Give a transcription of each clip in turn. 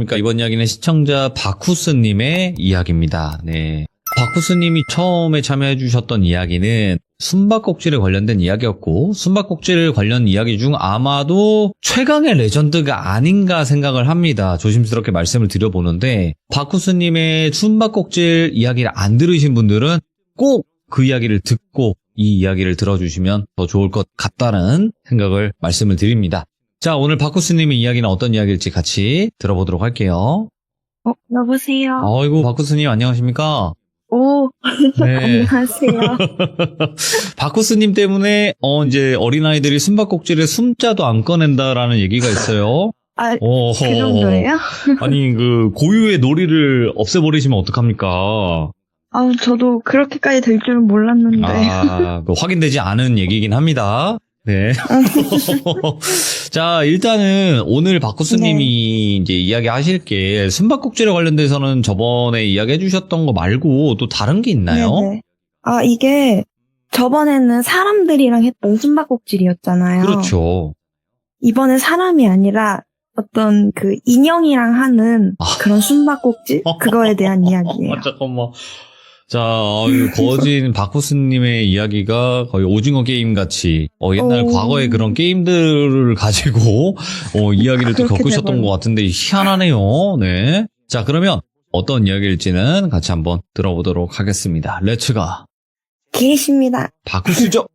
그러니까 이번 이야기는 시청자 바쿠스님의 이야기입니다. 네. 바쿠스님이 처음에 참여해 주셨던 이야기는 숨바꼭질에 관련된 이야기였고, 숨바꼭질 관련 이야기 중 아마도 최강의 레전드가 아닌가 생각을 합니다. 조심스럽게 말씀을 드려보는데, 바쿠스님의 숨바꼭질 이야기를 안 들으신 분들은 꼭 그 이야기를 듣고 이 이야기를 들어주시면 더 좋을 것 같다는 생각을 말씀을 드립니다. 자, 오늘 바쿠스님의 이야기는 어떤 이야기일지 같이 들어보도록 할게요. 여보세요? 아이고, 바쿠스님 안녕하십니까? 오, 네. 안녕하세요. 바쿠스님 때문에 이제 어린아이들이 숨바꼭질에 숨자도 안 꺼낸다라는 얘기가 있어요. 아, 어허. 그 정도예요? 아니 그 고유의 놀이를 없애버리시면 어떡합니까? 저도 그렇게까지 될 줄은 몰랐는데. 그 확인되지 않은 얘기긴 합니다. 네. 자, 일단은 오늘 바쿠스님이 이제 이야기하실 게 숨바꼭질에 관련돼서는 저번에 이야기해 주셨던 거 말고 또 다른 게 있나요? 네네. 이게 저번에는 사람들이랑 했던 숨바꼭질이었잖아요. 그렇죠. 이번엔 사람이 아니라 어떤 그 인형이랑 하는 그런 숨바꼭질? 그거에 대한 이야기예요. 잠깐만. 자, 거진 바쿠스님의 이야기가 거의 오징어 게임 같이 옛날 과거의 그런 게임들을 가지고 이야기를 또 그렇게 겪으셨던 돼버려. 것 같은데 희한하네요. 네. 자, 그러면 어떤 이야기일지는 같이 한번 들어보도록 하겠습니다. 렛츠가 계십니다. 바쿠스죠.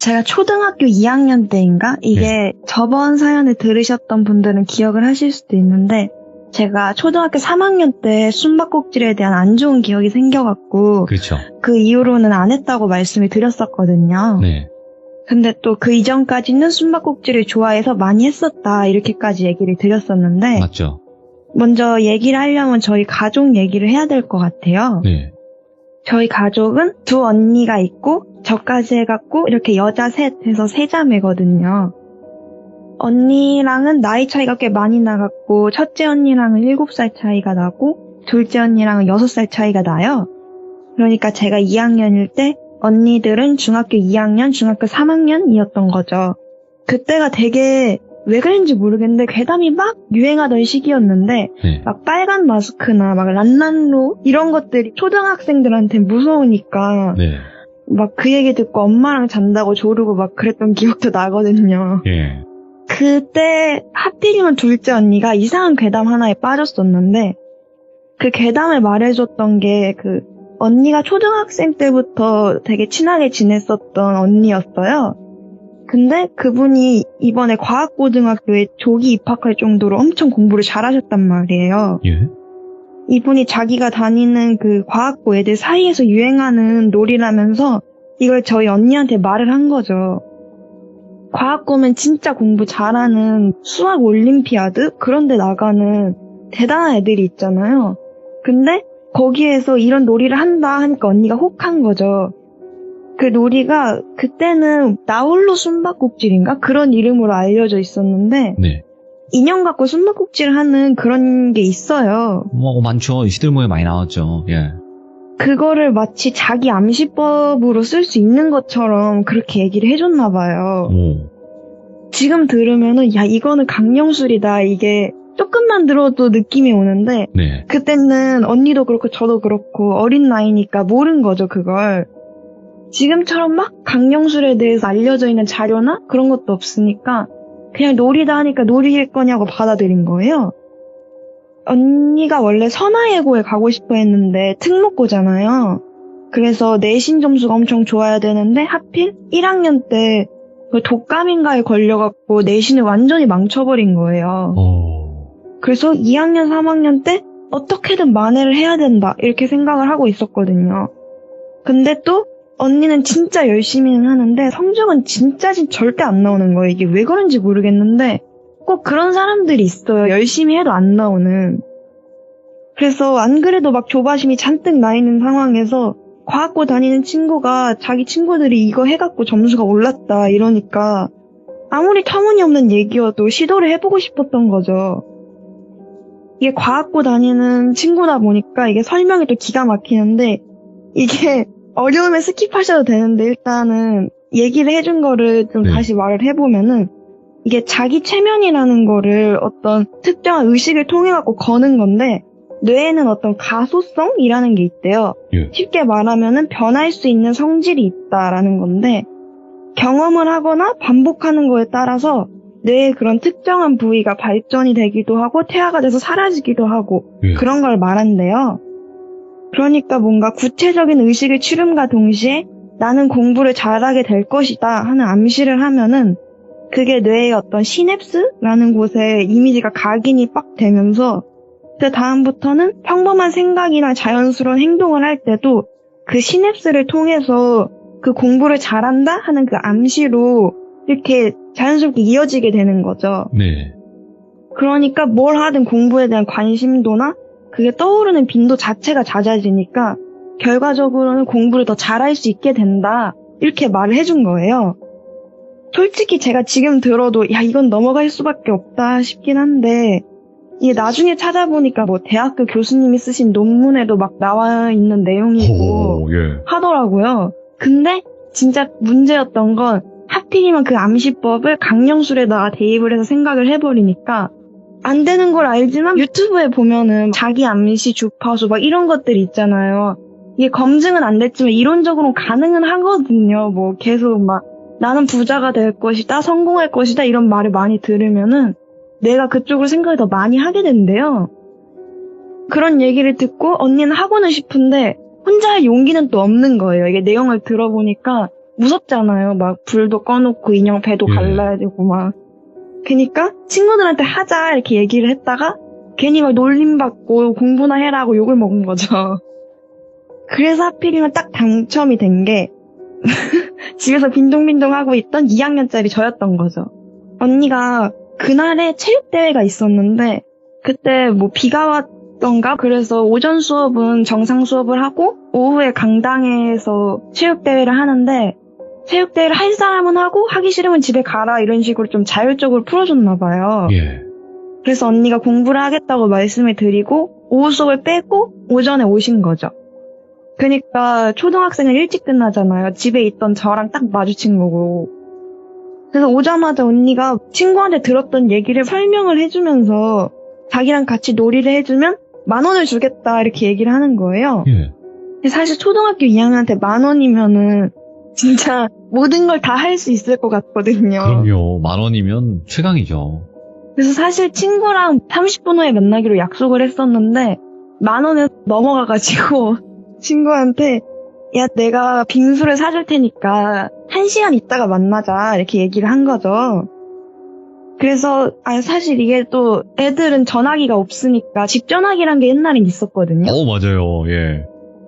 제가 초등학교 2학년 때인가? 이게 저번 사연을 들으셨던 분들은 기억을 하실 수도 있는데, 제가 초등학교 3학년 때 숨바꼭질에 대한 안 좋은 기억이 생겨갖고, 그렇죠. 그 이후로는 안 했다고 말씀을 드렸었거든요. 네. 근데 또 그 이전까지는 숨바꼭질을 좋아해서 많이 했었다, 이렇게까지 얘기를 드렸었는데, 맞죠. 먼저 얘기를 하려면 저희 가족 얘기를 해야 될 것 같아요. 네. 저희 가족은 두 언니가 있고 저까지 해갖고 이렇게 여자 셋 해서 세 자매거든요. 언니랑은 나이 차이가 꽤 많이 나갖고 첫째 언니랑은 7살 차이가 나고 둘째 언니랑은 6살 차이가 나요. 그러니까 제가 2학년일 때 언니들은 중학교 2학년, 중학교 3학년이었던 거죠. 그때가 되게 왜 그런지 모르겠는데 괴담이 막 유행하던 시기였는데 네. 막 빨간 마스크나 막 란난로 이런 것들이 초등학생들한테 무서우니까 네. 막 그 얘기 듣고 엄마랑 잔다고 조르고 막 그랬던 기억도 나거든요. 예. 그때 하필이면 둘째 언니가 이상한 괴담 하나에 빠졌었는데 그 괴담을 말해줬던 게 그 언니가 초등학생 때부터 되게 친하게 지냈었던 언니였어요. 근데 그분이 이번에 과학고등학교에 조기 입학할 정도로 엄청 공부를 잘하셨단 말이에요. 예. 이분이 자기가 다니는 그 과학고 애들 사이에서 유행하는 놀이라면서 이걸 저희 언니한테 말을 한 거죠. 과학고면 진짜 공부 잘하는 수학 올림피아드? 그런 데 나가는 대단한 애들이 있잖아요. 근데 거기에서 이런 놀이를 한다 하니까 언니가 혹한 거죠. 그 놀이가 그때는 나홀로 숨바꼭질인가? 그런 이름으로 알려져 있었는데 네. 인형 갖고 숨바꼭질 하는 그런 게 있어요. 뭐 많죠. 시들모에 많이 나왔죠. 예. 그거를 마치 자기 암시법으로 쓸 수 있는 것처럼 그렇게 얘기를 해줬나 봐요. 오. 지금 들으면은 야 이거는 강령술이다 이게 조금만 들어도 느낌이 오는데 네. 그때는 언니도 그렇고 저도 그렇고 어린 나이니까 모른 거죠 그걸. 지금처럼 막 강령술에 대해서 알려져 있는 자료나 그런 것도 없으니까 그냥 놀이다 하니까 놀이일 거냐고 받아들인 거예요. 언니가 원래 선화예고에 가고 싶어 했는데 특목고잖아요. 그래서 내신 점수가 엄청 좋아야 되는데 하필 1학년 때 그 독감인가에 걸려갖고 내신을 완전히 망쳐버린 거예요. 그래서 2학년, 3학년 때 어떻게든 만회를 해야 된다 이렇게 생각을 하고 있었거든요. 근데 또 언니는 진짜 열심히는 하는데 성적은 진짜 절대 안 나오는 거예요. 이게 왜 그런지 모르겠는데 꼭 그런 사람들이 있어요. 열심히 해도 안 나오는. 그래서 안 그래도 막 조바심이 잔뜩 나 있는 상황에서 과학고 다니는 친구가 자기 친구들이 이거 해갖고 점수가 올랐다 이러니까 아무리 터무니없는 얘기여도 시도를 해보고 싶었던 거죠. 이게 과학고 다니는 친구다 보니까 이게 설명이 또 기가 막히는데 이게 어려우면 스킵하셔도 되는데 일단은 얘기를 해준 거를 좀 네. 다시 말을 해보면은 이게 자기 최면이라는 거를 어떤 특정한 의식을 통해 갖고 거는 건데 뇌에는 어떤 가소성이라는 게 있대요. 예. 쉽게 말하면은 변할 수 있는 성질이 있다라는 건데 경험을 하거나 반복하는 거에 따라서 뇌의 그런 특정한 부위가 발전이 되기도 하고 퇴화가 돼서 사라지기도 하고 예. 그런 걸 말한대요. 그러니까 뭔가 구체적인 의식의 출현과 동시에 나는 공부를 잘하게 될 것이다 하는 암시를 하면은 그게 뇌의 어떤 시냅스라는 곳에 이미지가 각인이 빡 되면서 그 다음부터는 평범한 생각이나 자연스러운 행동을 할 때도 그 시냅스를 통해서 그 공부를 잘한다 하는 그 암시로 이렇게 자연스럽게 이어지게 되는 거죠. 네. 그러니까 뭘 하든 공부에 대한 관심도나 그게 떠오르는 빈도 자체가 잦아지니까 결과적으로는 공부를 더 잘할 수 있게 된다. 이렇게 말을 해준 거예요. 솔직히 제가 지금 들어도 야 이건 넘어갈 수밖에 없다 싶긴 한데 이게 나중에 찾아보니까 뭐 대학교 교수님이 쓰신 논문에도 막 나와 있는 내용이고 오, 예. 하더라고요. 근데 진짜 문제였던 건 하필이면 그 암시법을 강령술에다가 대입을 해서 생각을 해버리니까 안 되는 걸 알지만 유튜브에 보면은 자기 암시 주파수 막 이런 것들이 있잖아요. 이게 검증은 안 됐지만 이론적으로 가능은 하거든요. 뭐 계속 막 나는 부자가 될 것이다, 성공할 것이다 이런 말을 많이 들으면은 내가 그쪽으로 생각을 더 많이 하게 된대요. 그런 얘기를 듣고 언니는 하고는 싶은데 혼자 할 용기는 또 없는 거예요. 이게 내용을 들어보니까 무섭잖아요. 막 불도 꺼놓고 인형 배도 예. 갈라야 되고 막. 그니까 친구들한테 하자 이렇게 얘기를 했다가 괜히 막 놀림받고 공부나 해라고 욕을 먹은 거죠. 그래서 하필이면 딱 당첨이 된 게 집에서 빈둥빈둥 하고 있던 2학년짜리 저였던 거죠. 언니가 그날에 체육대회가 있었는데 그때 뭐 비가 왔던가 그래서 오전 수업은 정상 수업을 하고 오후에 강당에서 체육대회를 하는데 체육대회를 할 사람은 하고 하기 싫으면 집에 가라 이런 식으로 좀 자율적으로 풀어줬나 봐요. 예. 그래서 언니가 공부를 하겠다고 말씀을 드리고 오후 수업을 빼고 오전에 오신 거죠. 그러니까 초등학생은 일찍 끝나잖아요. 집에 있던 저랑 딱 마주친 거고. 그래서 오자마자 언니가 친구한테 들었던 얘기를 설명을 해주면서 자기랑 같이 놀이를 해주면 10,000원을 주겠다 이렇게 얘기를 하는 거예요. 예. 근데 사실 초등학교 2학년한테 10,000원이면은 진짜 모든 걸 다 할 수 있을 것 같거든요. 그럼요. 10,000원이면 최강이죠. 그래서 사실 친구랑 30분 후에 만나기로 약속을 했었는데 10,000원에 넘어가가지고 친구한테 야 내가 빙수를 사줄 테니까 1시간 있다가 만나자 이렇게 얘기를 한 거죠. 그래서 사실 이게 또 애들은 전화기가 없으니까 집 전화기란 게 옛날엔 있었거든요. 맞아요. 예.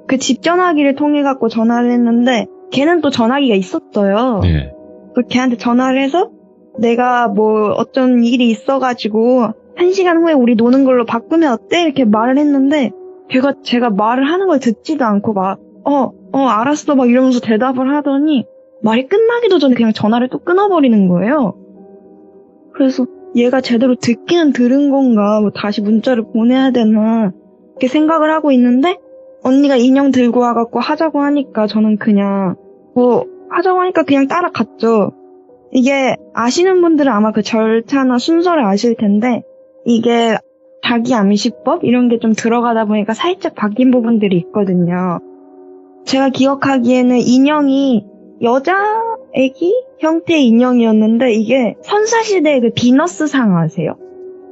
그 집 전화기를 통해 갖고 전화를 했는데 걔는 또 전화기가 있었어요. 네. 그 걔한테 전화를 해서 내가 뭐 어떤 일이 있어가지고 1시간 후에 우리 노는 걸로 바꾸면 어때? 이렇게 말을 했는데 걔가 제가 말을 하는 걸 듣지도 않고 막 알았어 막 이러면서 대답을 하더니 말이 끝나기도 전에 그냥 전화를 또 끊어버리는 거예요. 그래서 얘가 제대로 듣기는 들은 건가 뭐 다시 문자를 보내야 되나 이렇게 생각을 하고 있는데 언니가 인형 들고 와갖고 하자고 하니까 저는 그냥 뭐 하자고 하니까 그냥 따라갔죠. 이게 아시는 분들은 아마 그 절차나 순서를 아실 텐데 이게 자기 암시법 이런 게 좀 들어가다 보니까 살짝 바뀐 부분들이 있거든요. 제가 기억하기에는 인형이 여자 애기 형태의 인형이었는데 이게 선사시대의 그 비너스상 아세요?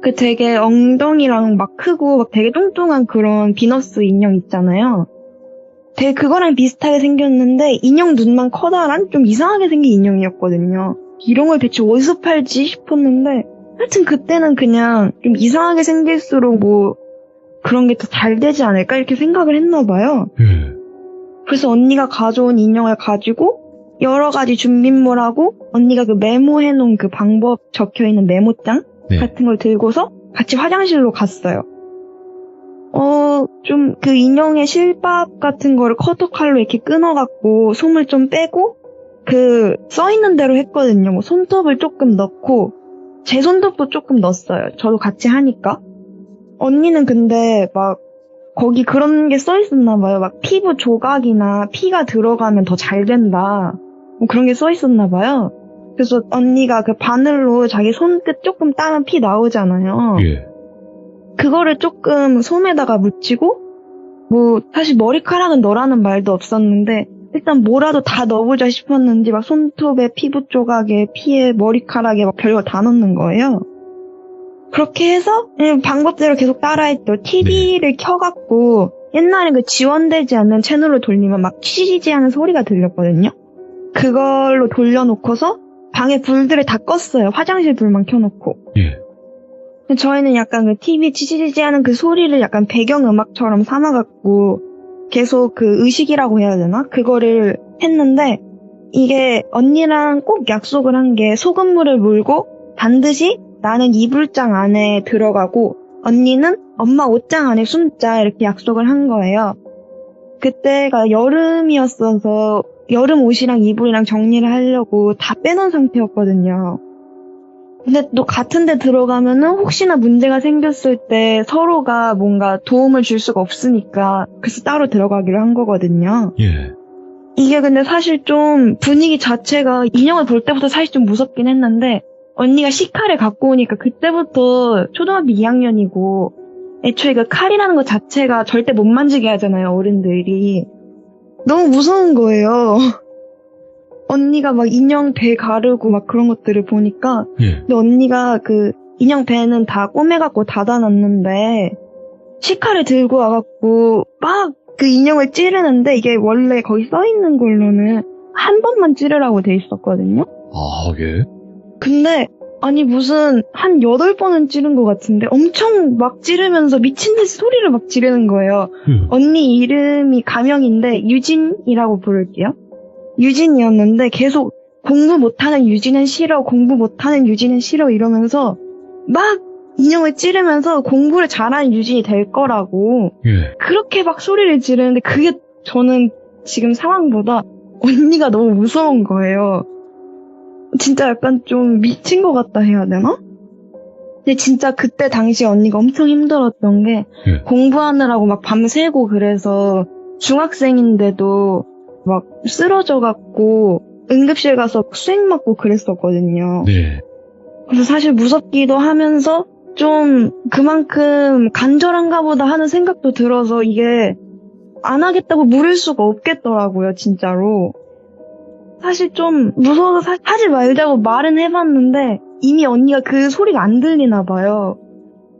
그 되게 엉덩이랑 막 크고 막 되게 뚱뚱한 그런 비너스 인형 있잖아요. 되게 그거랑 비슷하게 생겼는데 인형 눈만 커다란 좀 이상하게 생긴 인형이었거든요. 이런 걸 대체 어디서 팔지 싶었는데 하여튼 그때는 그냥 좀 이상하게 생길수록 뭐 그런 게 더 잘 되지 않을까 이렇게 생각을 했나 봐요. 예. 그래서 언니가 가져온 인형을 가지고 여러 가지 준비물하고 언니가 그 메모해놓은 그 방법 적혀있는 메모장 네. 같은 걸 들고서 같이 화장실로 갔어요. 좀 그 인형의 실밥 같은 거를 커터칼로 이렇게 끊어갖고 솜을 좀 빼고 그 써있는 대로 했거든요. 뭐 손톱을 조금 넣고 제 손톱도 조금 넣었어요. 저도 같이 하니까. 언니는 근데 막 거기 그런 게 써있었나 봐요. 막 피부 조각이나 피가 들어가면 더 잘 된다. 뭐 그런 게 써 있었나 봐요. 그래서 언니가 그 바늘로 자기 손끝 조금 따면 피 나오잖아요. 예. 그거를 조금 솜에다가 묻히고 뭐 사실 머리카락은 넣으라는 말도 없었는데 일단 뭐라도 다 넣어보자 싶었는지 막 손톱에 피부 조각에 피에 머리카락에 막 별거 다 넣는 거예요. 그렇게 해서 그냥 방법대로 계속 따라했죠. TV를 켜갖고 옛날에 그 지원되지 않는 채널로 돌리면 막 치지지 하는 소리가 들렸거든요. 그걸로 돌려놓고서 방에 불들을 다 껐어요. 화장실 불만 켜놓고. 예. 저희는 약간 그 TV 치지지 하는 그 소리를 약간 배경음악처럼 삼아갖고 계속 그 의식이라고 해야 되나? 그거를 했는데 이게 언니랑 꼭 약속을 한 게 소금물을 물고 반드시 나는 이불장 안에 들어가고 언니는 엄마 옷장 안에 숨자 이렇게 약속을 한 거예요. 그때가 여름이었어서 여름 옷이랑 이불이랑 정리를 하려고 다 빼놓은 상태였거든요. 근데 또 같은 데 들어가면은 혹시나 문제가 생겼을 때 서로가 뭔가 도움을 줄 수가 없으니까 그래서 따로 들어가기로 한 거거든요. 예. 이게 근데 사실 좀 분위기 자체가 인형을 볼 때부터 사실 좀 무섭긴 했는데 언니가 식칼을 갖고 오니까 그때부터 초등학교 2학년이고 애초에 그 칼이라는 것 자체가 절대 못 만지게 하잖아요, 어른들이. 너무 무서운 거예요. 언니가 막 인형 배 가르고 막 그런 것들을 보니까 예. 근데 언니가 그 인형 배는 다 꼬매갖고 닫아놨는데 식칼을 들고 와갖고 막 그 인형을 찌르는데 이게 원래 거기 써있는 걸로는 한 번만 찌르라고 돼 있었거든요. 아, 예. 근데 아니 무슨 한 8번은 찌른 것 같은데 엄청 막 찌르면서 미친 듯이 소리를 막 지르는 거예요. 언니 이름이 가명인데 유진이라고 부를게요. 유진이었는데 계속 공부 못하는 유진은 싫어, 공부 못하는 유진은 싫어 이러면서 막 인형을 찌르면서 공부를 잘하는 유진이 될 거라고 예. 그렇게 막 소리를 지르는데 그게 저는 지금 상황보다 언니가 너무 무서운 거예요. 진짜 약간 좀 미친 것 같다 해야 되나? 근데 진짜 그때 당시 언니가 엄청 힘들었던 게 예. 공부하느라고 막 밤새고 그래서 중학생인데도 막 쓰러져갖고 응급실 가서 수액 맞고 그랬었거든요. 네. 그래서 사실 무섭기도 하면서 좀 그만큼 간절한가 보다 하는 생각도 들어서 이게 안 하겠다고 물을 수가 없겠더라고요, 진짜로. 사실 좀 무서워서 하지 말자고 말은 해봤는데 이미 언니가 그 소리가 안 들리나 봐요.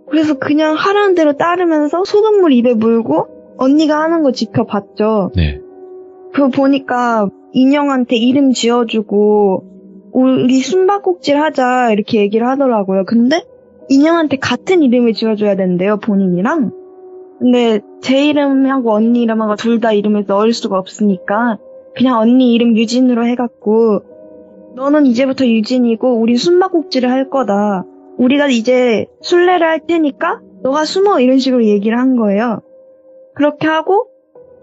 그래서 그냥 하라는 대로 따르면서 소금물 입에 물고 언니가 하는 거 지켜봤죠. 네. 그거 보니까 인형한테 이름 지어주고 우리 숨바꼭질 하자 이렇게 얘기를 하더라고요. 근데 인형한테 같은 이름을 지어줘야 된대요, 본인이랑. 근데 제 이름하고 언니 이름하고 둘 다 이름을 넣을 수가 없으니까 그냥 언니 이름 유진으로 해갖고 너는 이제부터 유진이고 우린 숨바꼭질을 할 거다. 우리가 이제 술래를 할 테니까 너가 숨어 이런 식으로 얘기를 한 거예요. 그렇게 하고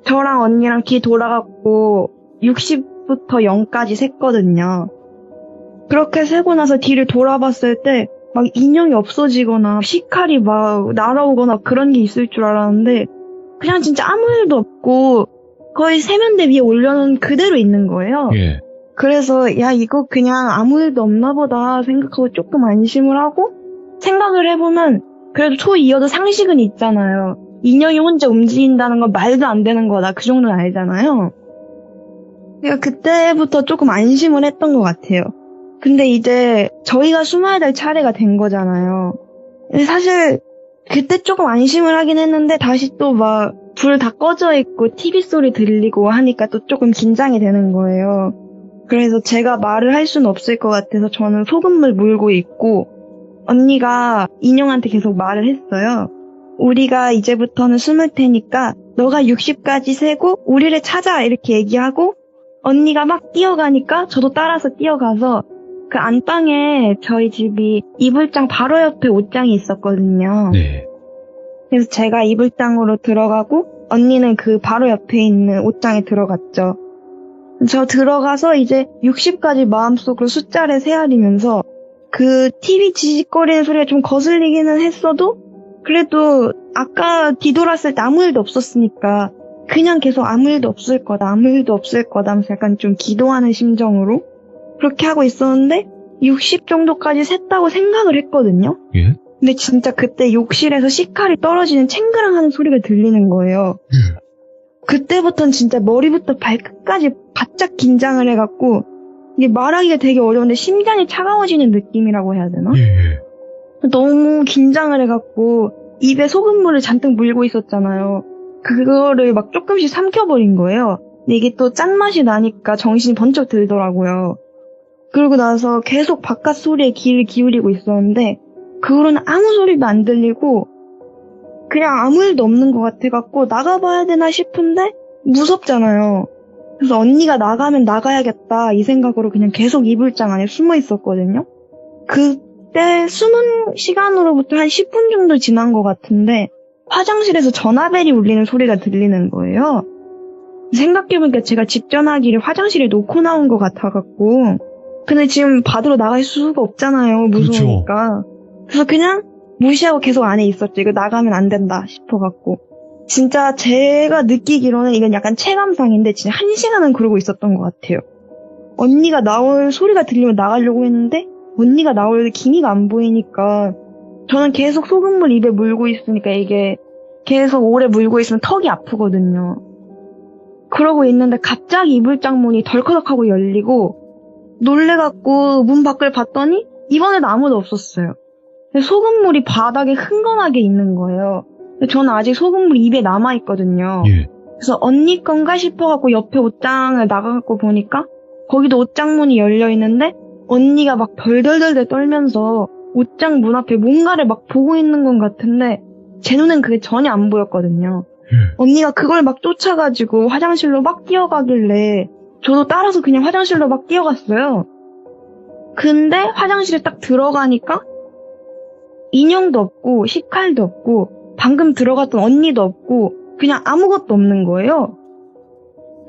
저랑 언니랑 뒤 돌아갔고 60부터 0까지 셌거든요. 그렇게 세고 나서 뒤를 돌아봤을 때 막 인형이 없어지거나 식칼이 막 날아오거나 그런 게 있을 줄 알았는데 그냥 진짜 아무 일도 없고 거의 세면대 위에 올려놓은 그대로 있는 거예요. 예. 그래서 야 이거 그냥 아무 일도 없나 보다 생각하고 조금 안심을 하고 생각을 해보면 그래도 초2여도 상식은 있잖아요. 인형이 혼자 움직인다는 건 말도 안 되는 거다. 그 정도는 알잖아요. 그러니까 그때부터 조금 안심을 했던 것 같아요. 근데 이제 저희가 숨어야 될 차례가 된 거잖아요. 근데 사실 그때 조금 안심을 하긴 했는데 다시 또 막 불 다 꺼져 있고 TV 소리 들리고 하니까 또 조금 긴장이 되는 거예요. 그래서 제가 말을 할 수는 없을 것 같아서 저는 소금물 물고 있고 언니가 인형한테 계속 말을 했어요. 우리가 이제부터는 숨을 테니까 너가 60까지 세고 우리를 찾아 이렇게 얘기하고 언니가 막 뛰어가니까 저도 따라서 뛰어가서 그 안방에 저희 집이 이불장 바로 옆에 옷장이 있었거든요. 네. 그래서 제가 이불장으로 들어가고 언니는 그 바로 옆에 있는 옷장에 들어갔죠. 저 들어가서 이제 60까지 마음속으로 숫자를 세아리면서 그 TV 지직거리는 소리가 좀 거슬리기는 했어도 그래도 아까 뒤돌았을 때 아무 일도 없었으니까 그냥 계속 아무 일도 없을 거다, 아무 일도 없을 거다 하면서 약간 좀 기도하는 심정으로 그렇게 하고 있었는데 60 정도까지 샜다고 생각을 했거든요. 예? 근데 진짜 그때 욕실에서 식칼이 떨어지는 챙그랑 하는 소리가 들리는 거예요. 그때부터는 진짜 머리부터 발끝까지 바짝 긴장을 해갖고 이게 말하기가 되게 어려운데 심장이 차가워지는 느낌이라고 해야 되나? 너무 긴장을 해갖고 입에 소금물을 잔뜩 물고 있었잖아요. 그거를 막 조금씩 삼켜버린 거예요. 근데 이게 또 짠맛이 나니까 정신이 번쩍 들더라고요. 그러고 나서 계속 바깥 소리에 귀를 기울이고 있었는데 그 후로는 아무 소리도 안 들리고 그냥 아무 일도 없는 것 같아갖고 나가봐야 되나 싶은데 무섭잖아요. 그래서 언니가 나가면 나가야겠다 이 생각으로 그냥 계속 이불장 안에 숨어 있었거든요. 그때 숨은 시간으로부터 한 10분 정도 지난 것 같은데 화장실에서 전화벨이 울리는 소리가 들리는 거예요. 생각해보니까 제가 집 전화기를 화장실에 놓고 나온 것 같아갖고 근데 지금 받으러 나갈 수가 없잖아요. 무서우니까. 그래서 그냥 무시하고 계속 안에 있었죠. 이거 나가면 안 된다 싶어갖고. 진짜 제가 느끼기로는 이건 약간 체감상인데 진짜 1시간은 그러고 있었던 것 같아요. 언니가 나올 소리가 들리면 나가려고 했는데 언니가 나올 기미가 안 보이니까 저는 계속 소금물 입에 물고 있으니까 이게 계속 오래 물고 있으면 턱이 아프거든요. 그러고 있는데 갑자기 이불장 문이 덜커덕하고 열리고 놀래갖고 문 밖을 봤더니 이번에도 아무도 없었어요. 소금물이 바닥에 흥건하게 있는 거예요. 저는 아직 소금물이 입에 남아있거든요. 예. 그래서 언니 건가 싶어갖고 옆에 옷장을 나가갖고 보니까 거기도 옷장문이 열려있는데 언니가 막 덜덜덜덜 떨면서 옷장 문 앞에 뭔가를 막 보고 있는 것 같은데 제 눈엔 그게 전혀 안 보였거든요. 언니가 그걸 막 쫓아가지고 화장실로 막 뛰어가길래 저도 따라서 그냥 화장실로 막 뛰어갔어요. 근데 화장실에 딱 들어가니까 인형도 없고 식칼도 없고 방금 들어갔던 언니도 없고 그냥 아무것도 없는 거예요.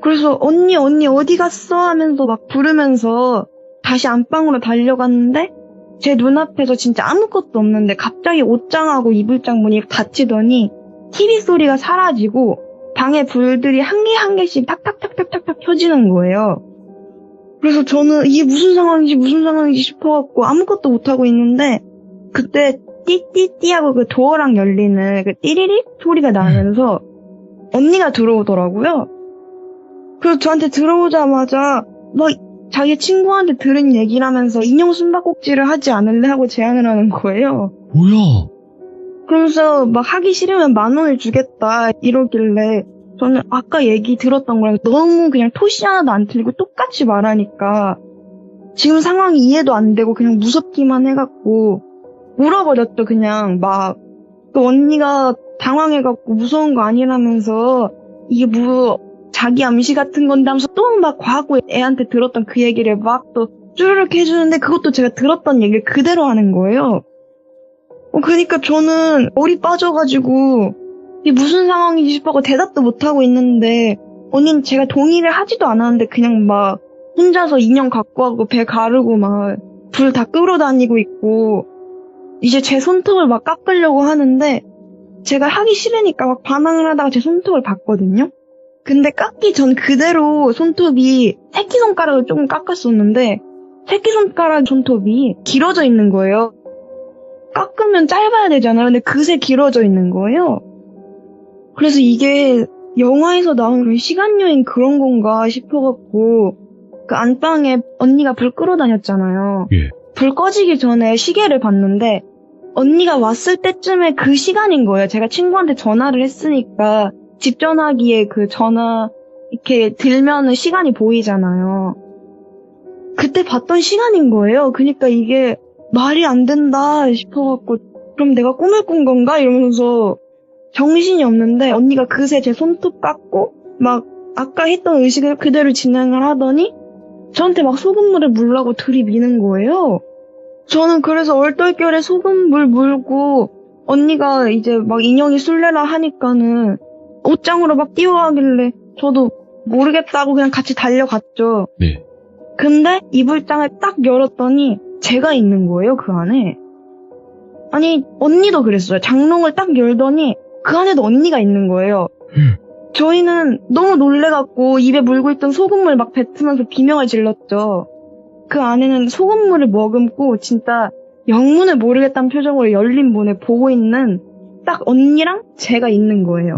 그래서 언니 어디 갔어? 하면서 막 부르면서 다시 안방으로 달려갔는데 제 눈앞에서 진짜 아무것도 없는데 갑자기 옷장하고 이불장 문이 닫히더니 TV 소리가 사라지고 방에 불들이 한 개 한 개씩 탁탁탁탁탁탁 켜지는 거예요. 그래서 저는 이게 무슨 상황인지 싶어갖고 아무것도 못하고 있는데 그때 띠띠띠하고 그 도어랑 열리는 그 띠리리 소리가 나면서 언니가 들어오더라고요. 그래서 저한테 들어오자마자 막 자기 친구한테 들은 얘기라면서 인형 숨바꼭질을 하지 않을래 하고 제안을 하는 거예요. 뭐야? 그러면서 막 하기 싫으면 10,000원을 주겠다 이러길래 저는 아까 얘기 들었던 거랑 너무 그냥 토시 하나도 안 틀리고 똑같이 말하니까 지금 상황이 이해도 안 되고 그냥 무섭기만 해갖고 울어버렸죠. 그냥 막 그 언니가 당황해갖고 무서운 거 아니라면서 이게 뭐 자기 암시 같은 건데 하면서 또 막 과거 애한테 들었던 그 얘기를 막 또 쭈르륵 해주는데 그것도 제가 들었던 얘기를 그대로 하는 거예요. 그러니까 저는 얼이 빠져가지고 이게 무슨 상황인지 싶어서 대답도 못하고 있는데 언니는 제가 동의를 하지도 않았는데 그냥 막 혼자서 인형 갖고 하고 배 가르고 막 불 다 끌어다니고 있고 이제 제 손톱을 막 깎으려고 하는데 제가 하기 싫으니까 막 반항을 하다가 제 손톱을 봤거든요. 근데 깎기 전 그대로 손톱이 새끼손가락을 조금 깎았었는데 새끼손가락 손톱이 길어져 있는 거예요. 깎으면 짧아야 되잖아요. 근데 그새 길어져 있는 거예요. 그래서 이게 영화에서 나오는 그런 시간여행 그런 건가 싶어갖고 그 안방에 언니가 불 끌어다녔잖아요. 예. 불 꺼지기 전에 시계를 봤는데 언니가 왔을 때쯤에 그 시간인 거예요. 제가 친구한테 전화를 했으니까 집 전화기에 그 전화 이렇게 들면은 시간이 보이잖아요. 그때 봤던 시간인 거예요. 그러니까 이게 말이 안 된다 싶어갖고 그럼 내가 꿈을 꾼 건가? 이러면서 정신이 없는데 언니가 그새 제 손톱 깎고 막 아까 했던 의식을 그대로 진행을 하더니 저한테 막 소금물을 물라고 들이미는 거예요. 저는 그래서 얼떨결에 소금물 물고 언니가 이제 막 인형이 술래라 하니까는 옷장으로 막 뛰어가길래 저도 모르겠다고 그냥 같이 달려갔죠. 네. 근데 이불장을 딱 열었더니 제가 있는 거예요, 그 안에. 아니, 언니도 그랬어요. 장롱을 딱 열더니 그 안에도 언니가 있는 거예요. 저희는 너무 놀래갖고 입에 물고 있던 소금물 막 뱉으면서 비명을 질렀죠. 그 안에는 소금물을 머금고 진짜 영문을 모르겠다는 표정으로 열린 문을 보고 있는 딱 언니랑 제가 있는 거예요.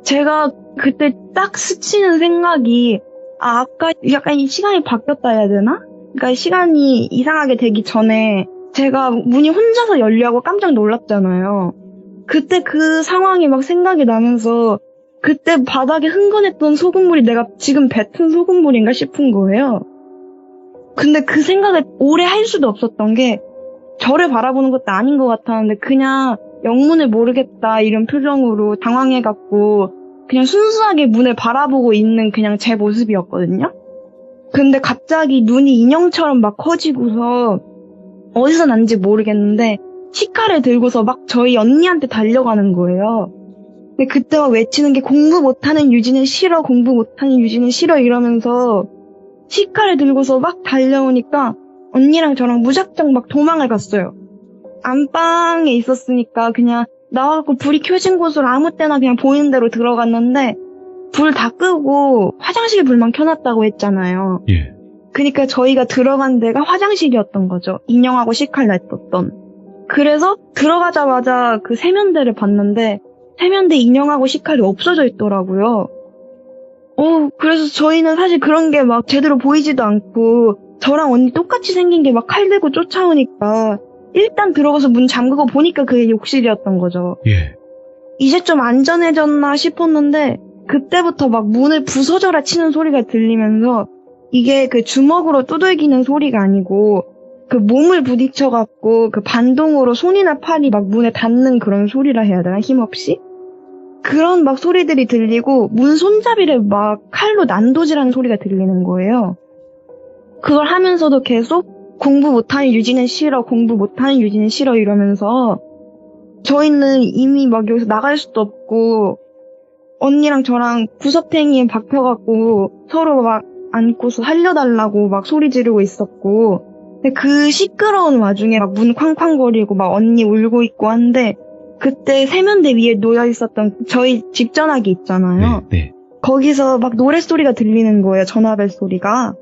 제가 그때 딱 스치는 생각이 아까 약간 이 시간이 바뀌었다 해야 되나? 그러니까 시간이 이상하게 되기 전에 제가 문이 혼자서 열려고 깜짝 놀랐잖아요. 그때 그 상황이 막 생각이 나면서 그때 바닥에 흥건했던 소금물이 내가 지금 뱉은 소금물인가 싶은 거예요. 근데 그 생각을 오래 할 수도 없었던 게 저를 바라보는 것도 아닌 것 같았는데 그냥 영문을 모르겠다 이런 표정으로 당황해갖고 그냥 순수하게 문을 바라보고 있는 그냥 제 모습이었거든요. 근데 갑자기 눈이 인형처럼 막 커지고서 어디서 난지 모르겠는데 시카를 들고서 막 저희 언니한테 달려가는 거예요. 근데 그때 막 외치는 게 공부 못하는 유진은 싫어, 공부 못하는 유진은 싫어 이러면서 시카를 들고서 막 달려오니까 언니랑 저랑 무작정 막 도망을 갔어요. 안방에 있었으니까 그냥 나와갖고 불이 켜진 곳으로 아무 때나 그냥 보이는 대로 들어갔는데 불 다 끄고 화장실 불만 켜놨다고 했잖아요. 예. 그러니까 저희가 들어간 데가 화장실이었던 거죠. 인형하고 시칼 냈었던. 그래서 들어가자마자 그 세면대를 봤는데 세면대 인형하고 시칼이 없어져 있더라고요. 그래서 저희는 사실 그런 게 막 제대로 보이지도 않고 저랑 언니 똑같이 생긴 게 막 칼 들고 쫓아오니까 일단 들어가서 문 잠그고 보니까 그게 욕실이었던 거죠. 예. 이제 좀 안전해졌나 싶었는데 그때부터 막 문을 부서져라 치는 소리가 들리면서 이게 그 주먹으로 두들기는 소리가 아니고 그 몸을 부딪혀갖고 그 반동으로 손이나 팔이 막 문에 닿는 그런 소리라 해야 되나 힘없이? 그런 막 소리들이 들리고 문 손잡이를 막 칼로 난도질하는 소리가 들리는 거예요. 그걸 하면서도 계속 공부 못하는 유진은 싫어, 공부 못하는 유진은 싫어 이러면서 저희는 이미 막 여기서 나갈 수도 없고 언니랑 저랑 구석탱이에 박혀갖고 서로 막 안고서 살려달라고 막 소리 지르고 있었고 근데 그 시끄러운 와중에 막 문 쾅쾅거리고 막 언니 울고 있고 한데 그때 세면대 위에 놓여있었던 저희 집 전화기 있잖아요. 네. 거기서 막 노랫소리가 들리는 거예요. 전화벨 소리가.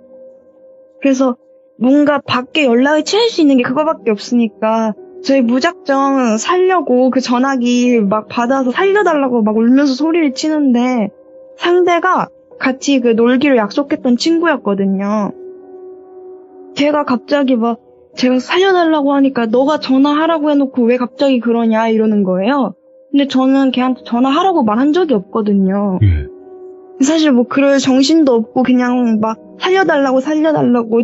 그래서 뭔가 밖에 연락을 취할 수 있는 게 그거밖에 없으니까 저희 무작정 살려고 그 전화기 막 받아서 살려달라고 막 울면서 소리를 치는데 상대가 같이 그 놀기로 약속했던 친구였거든요. 걔가 갑자기 막 제가 살려달라고 하니까 너가 전화하라고 해놓고 왜 갑자기 그러냐 이러는 거예요. 근데 저는 걔한테 전화하라고 말한 적이 없거든요. 예. 사실 뭐 그럴 정신도 없고 그냥 막 살려달라고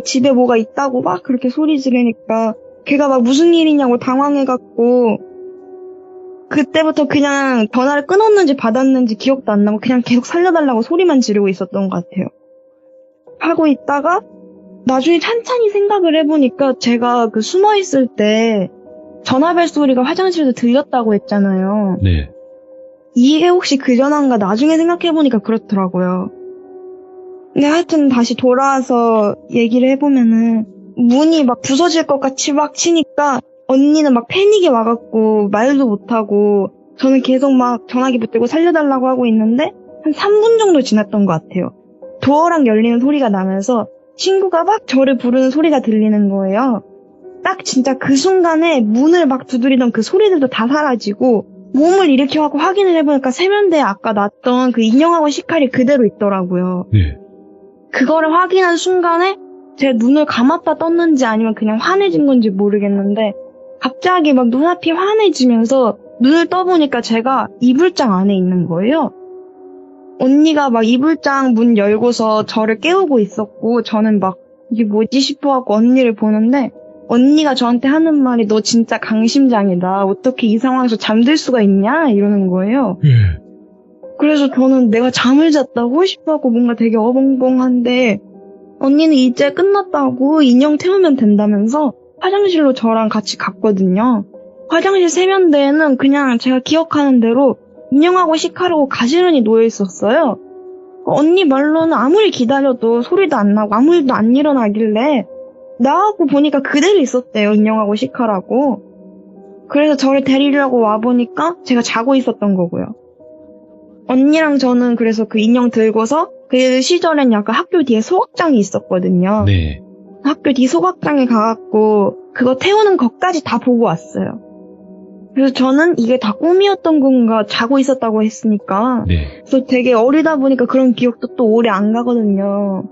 집에 뭐가 있다고 막 그렇게 소리 지르니까 걔가 막 무슨 일이냐고 당황해갖고 그때부터 그냥 전화를 끊었는지 받았는지 기억도 안 나고 그냥 계속 살려달라고 소리만 지르고 있었던 것 같아요. 하고 있다가 나중에 찬찬히 생각을 해보니까 제가 그 숨어있을 때 전화벨 소리가 화장실에서 들렸다고 했잖아요. 네. 이게 혹시 그 전화인가 나중에 생각해보니까 그렇더라고요. 근데 하여튼 다시 돌아와서 얘기를 해보면은 문이 막 부서질 것 같이 막 치니까 언니는 막 패닉이 와갖고 말도 못하고 저는 계속 막 전화기 붙들고 살려달라고 하고 있는데 한 3분 정도 지났던 것 같아요. 도어랑 열리는 소리가 나면서 친구가 막 저를 부르는 소리가 들리는 거예요. 딱 진짜 그 순간에 문을 막 두드리던 그 소리들도 다 사라지고 몸을 일으켜갖고 확인을 해보니까 세면대에 아까 놨던 그 인형하고 시칼이 그대로 있더라고요. 네. 그거를 확인한 순간에 제 눈을 감았다 떴는지 아니면 그냥 환해진 건지 모르겠는데 갑자기 막 눈앞이 환해지면서 눈을 떠보니까 제가 이불장 안에 있는 거예요. 언니가 막 이불장 문 열고서 저를 깨우고 있었고 저는 막 이게 뭐지 싶어갖고 언니를 보는데 언니가 저한테 하는 말이 너 진짜 강심장이다. 어떻게 이 상황에서 잠들 수가 있냐? 이러는 거예요. 예. 그래서 저는 내가 잠을 잤다고 싶어하고 뭔가 되게 어벙벙한데 언니는 이제 끝났다고 인형 태우면 된다면서 화장실로 저랑 같이 갔거든요. 화장실 세면대에는 그냥 제가 기억하는 대로 인형하고 시칼하고 가지런히 놓여 있었어요. 언니 말로는 아무리 기다려도 소리도 안 나고 아무 일도 안 일어나길래 나하고 보니까 그대로 있었대요. 인형하고 시칼하고. 그래서 저를 데리려고 와보니까 제가 자고 있었던 거고요. 언니랑 저는 그래서 그 인형 들고서 그 시절엔 약간 학교 뒤에 소각장이 있었거든요. 네. 학교 뒤 소각장에 가갖고 그거 태우는 것까지 다 보고 왔어요. 그래서 저는 이게 다 꿈이었던 건가 자고 있었다고 했으니까 네. 그래서 되게 어리다 보니까 그런 기억도 또 오래 안 가거든요.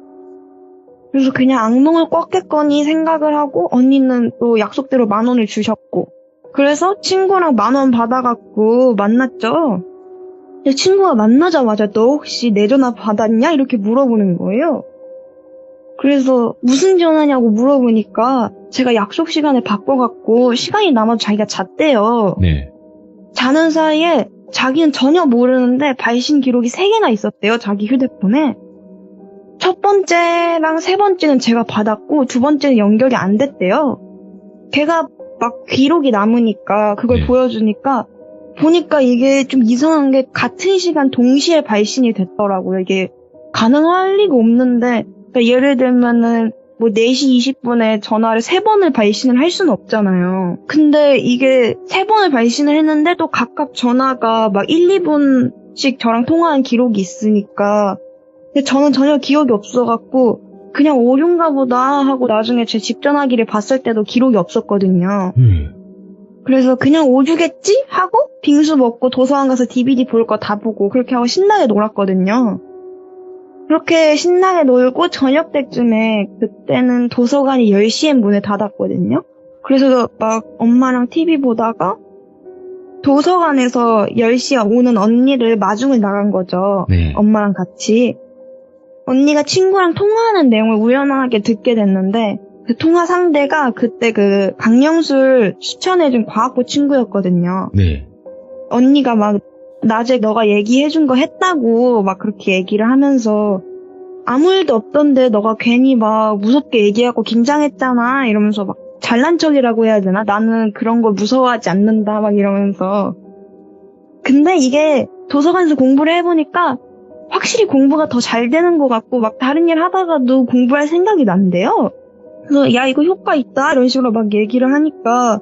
그래서 그냥 악몽을 꿨겠거니 생각을 하고 언니는 또 약속대로 10,000원을 주셨고 그래서 친구랑 10,000원 받아갖고 만났죠. 근데 친구가 만나자마자 너 혹시 내 전화 받았냐? 이렇게 물어보는 거예요. 그래서 무슨 전화냐고 물어보니까 제가 약속 시간을 바꿔갖고 시간이 남아도 자기가 잤대요. 네. 자는 사이에 자기는 전혀 모르는데 발신 기록이 3개나 있었대요. 자기 휴대폰에. 첫 번째랑 세 번째는 제가 받았고 두 번째는 연결이 안 됐대요. 걔가 막 기록이 남으니까 그걸 네. 보여주니까 보니까 이게 좀 이상한 게 같은 시간 동시에 발신이 됐더라고요. 이게 가능할 리가 없는데 그러니까 예를 들면은 뭐 4시 20분에 전화를 3번을 발신을 할 수는 없잖아요. 근데 이게 3번을 발신을 했는데 또 각각 전화가 막 1, 2분씩 저랑 통화한 기록이 있으니까 근데 저는 전혀 기억이 없어갖고 그냥 오류인가 보다 하고 나중에 제 집 전화기를 봤을 때도 기록이 없었거든요. 그래서 그냥 오류겠지? 하고 빙수 먹고 도서관 가서 DVD 볼 거 다 보고 그렇게 하고 신나게 놀았거든요. 그렇게 신나게 놀고 저녁 때쯤에 그때는 도서관이 10시에 문을 닫았거든요. 그래서 막 엄마랑 TV 보다가 도서관에서 10시에 오는 언니를 마중을 나간 거죠. 네. 엄마랑 같이. 언니가 친구랑 통화하는 내용을 우연하게 듣게 됐는데 그 통화 상대가 그때 그 강령술 추천해준 과학부 친구였거든요. 네. 언니가 막 낮에 너가 얘기해준 거 했다고 막 그렇게 얘기를 하면서 아무 일도 없던데 너가 괜히 막 무섭게 얘기하고 긴장했잖아 이러면서 막 잘난 척이라고 해야 되나? 나는 그런 걸 무서워하지 않는다 막 이러면서 근데 이게 도서관에서 공부를 해보니까 확실히 공부가 더 잘 되는 것 같고 막 다른 일 하다가도 공부할 생각이 난대요. 그래서 야 이거 효과 있다 이런 식으로 막 얘기를 하니까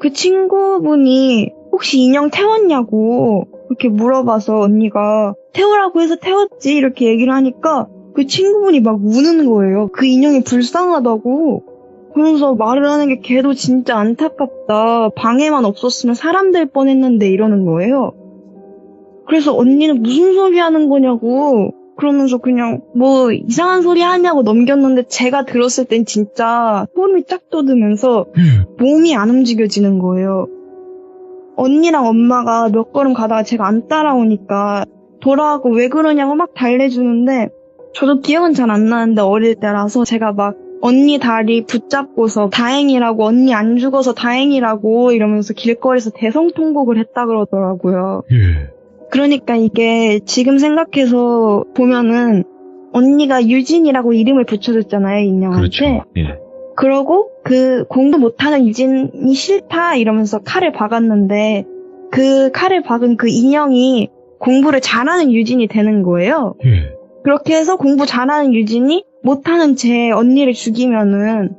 그 친구분이 혹시 인형 태웠냐고 그렇게 물어봐서 언니가 태우라고 해서 태웠지 이렇게 얘기를 하니까 그 친구분이 막 우는 거예요. 그 인형이 불쌍하다고. 그러면서 말을 하는 게 걔도 진짜 안타깝다. 방에만 없었으면 사람 될 뻔했는데 이러는 거예요. 그래서 언니는 무슨 소리 하는 거냐고 그러면서 그냥 뭐 이상한 소리 하냐고 넘겼는데 제가 들었을 땐 진짜 소름이 쫙 돋으면서 몸이 안 움직여지는 거예요. 언니랑 엄마가 몇 걸음 가다가 제가 안 따라오니까 돌아가고 왜 그러냐고 막 달래주는데 저도 기억은 잘 안 나는데 어릴 때라서 제가 막 언니 다리 붙잡고서 다행이라고 언니 안 죽어서 다행이라고 이러면서 길거리에서 대성통곡을 했다 그러더라고요. 예. 그러니까 이게 지금 생각해서 보면은 언니가 유진이라고 이름을 붙여줬잖아요, 인형한테. 그렇죠. 예. 그러고 그 공부 못하는 유진이 싫다 이러면서 칼을 박았는데 그 칼을 박은 그 인형이 공부를 잘하는 유진이 되는 거예요. 예. 그렇게 해서 공부 잘하는 유진이 못하는 제 언니를 죽이면은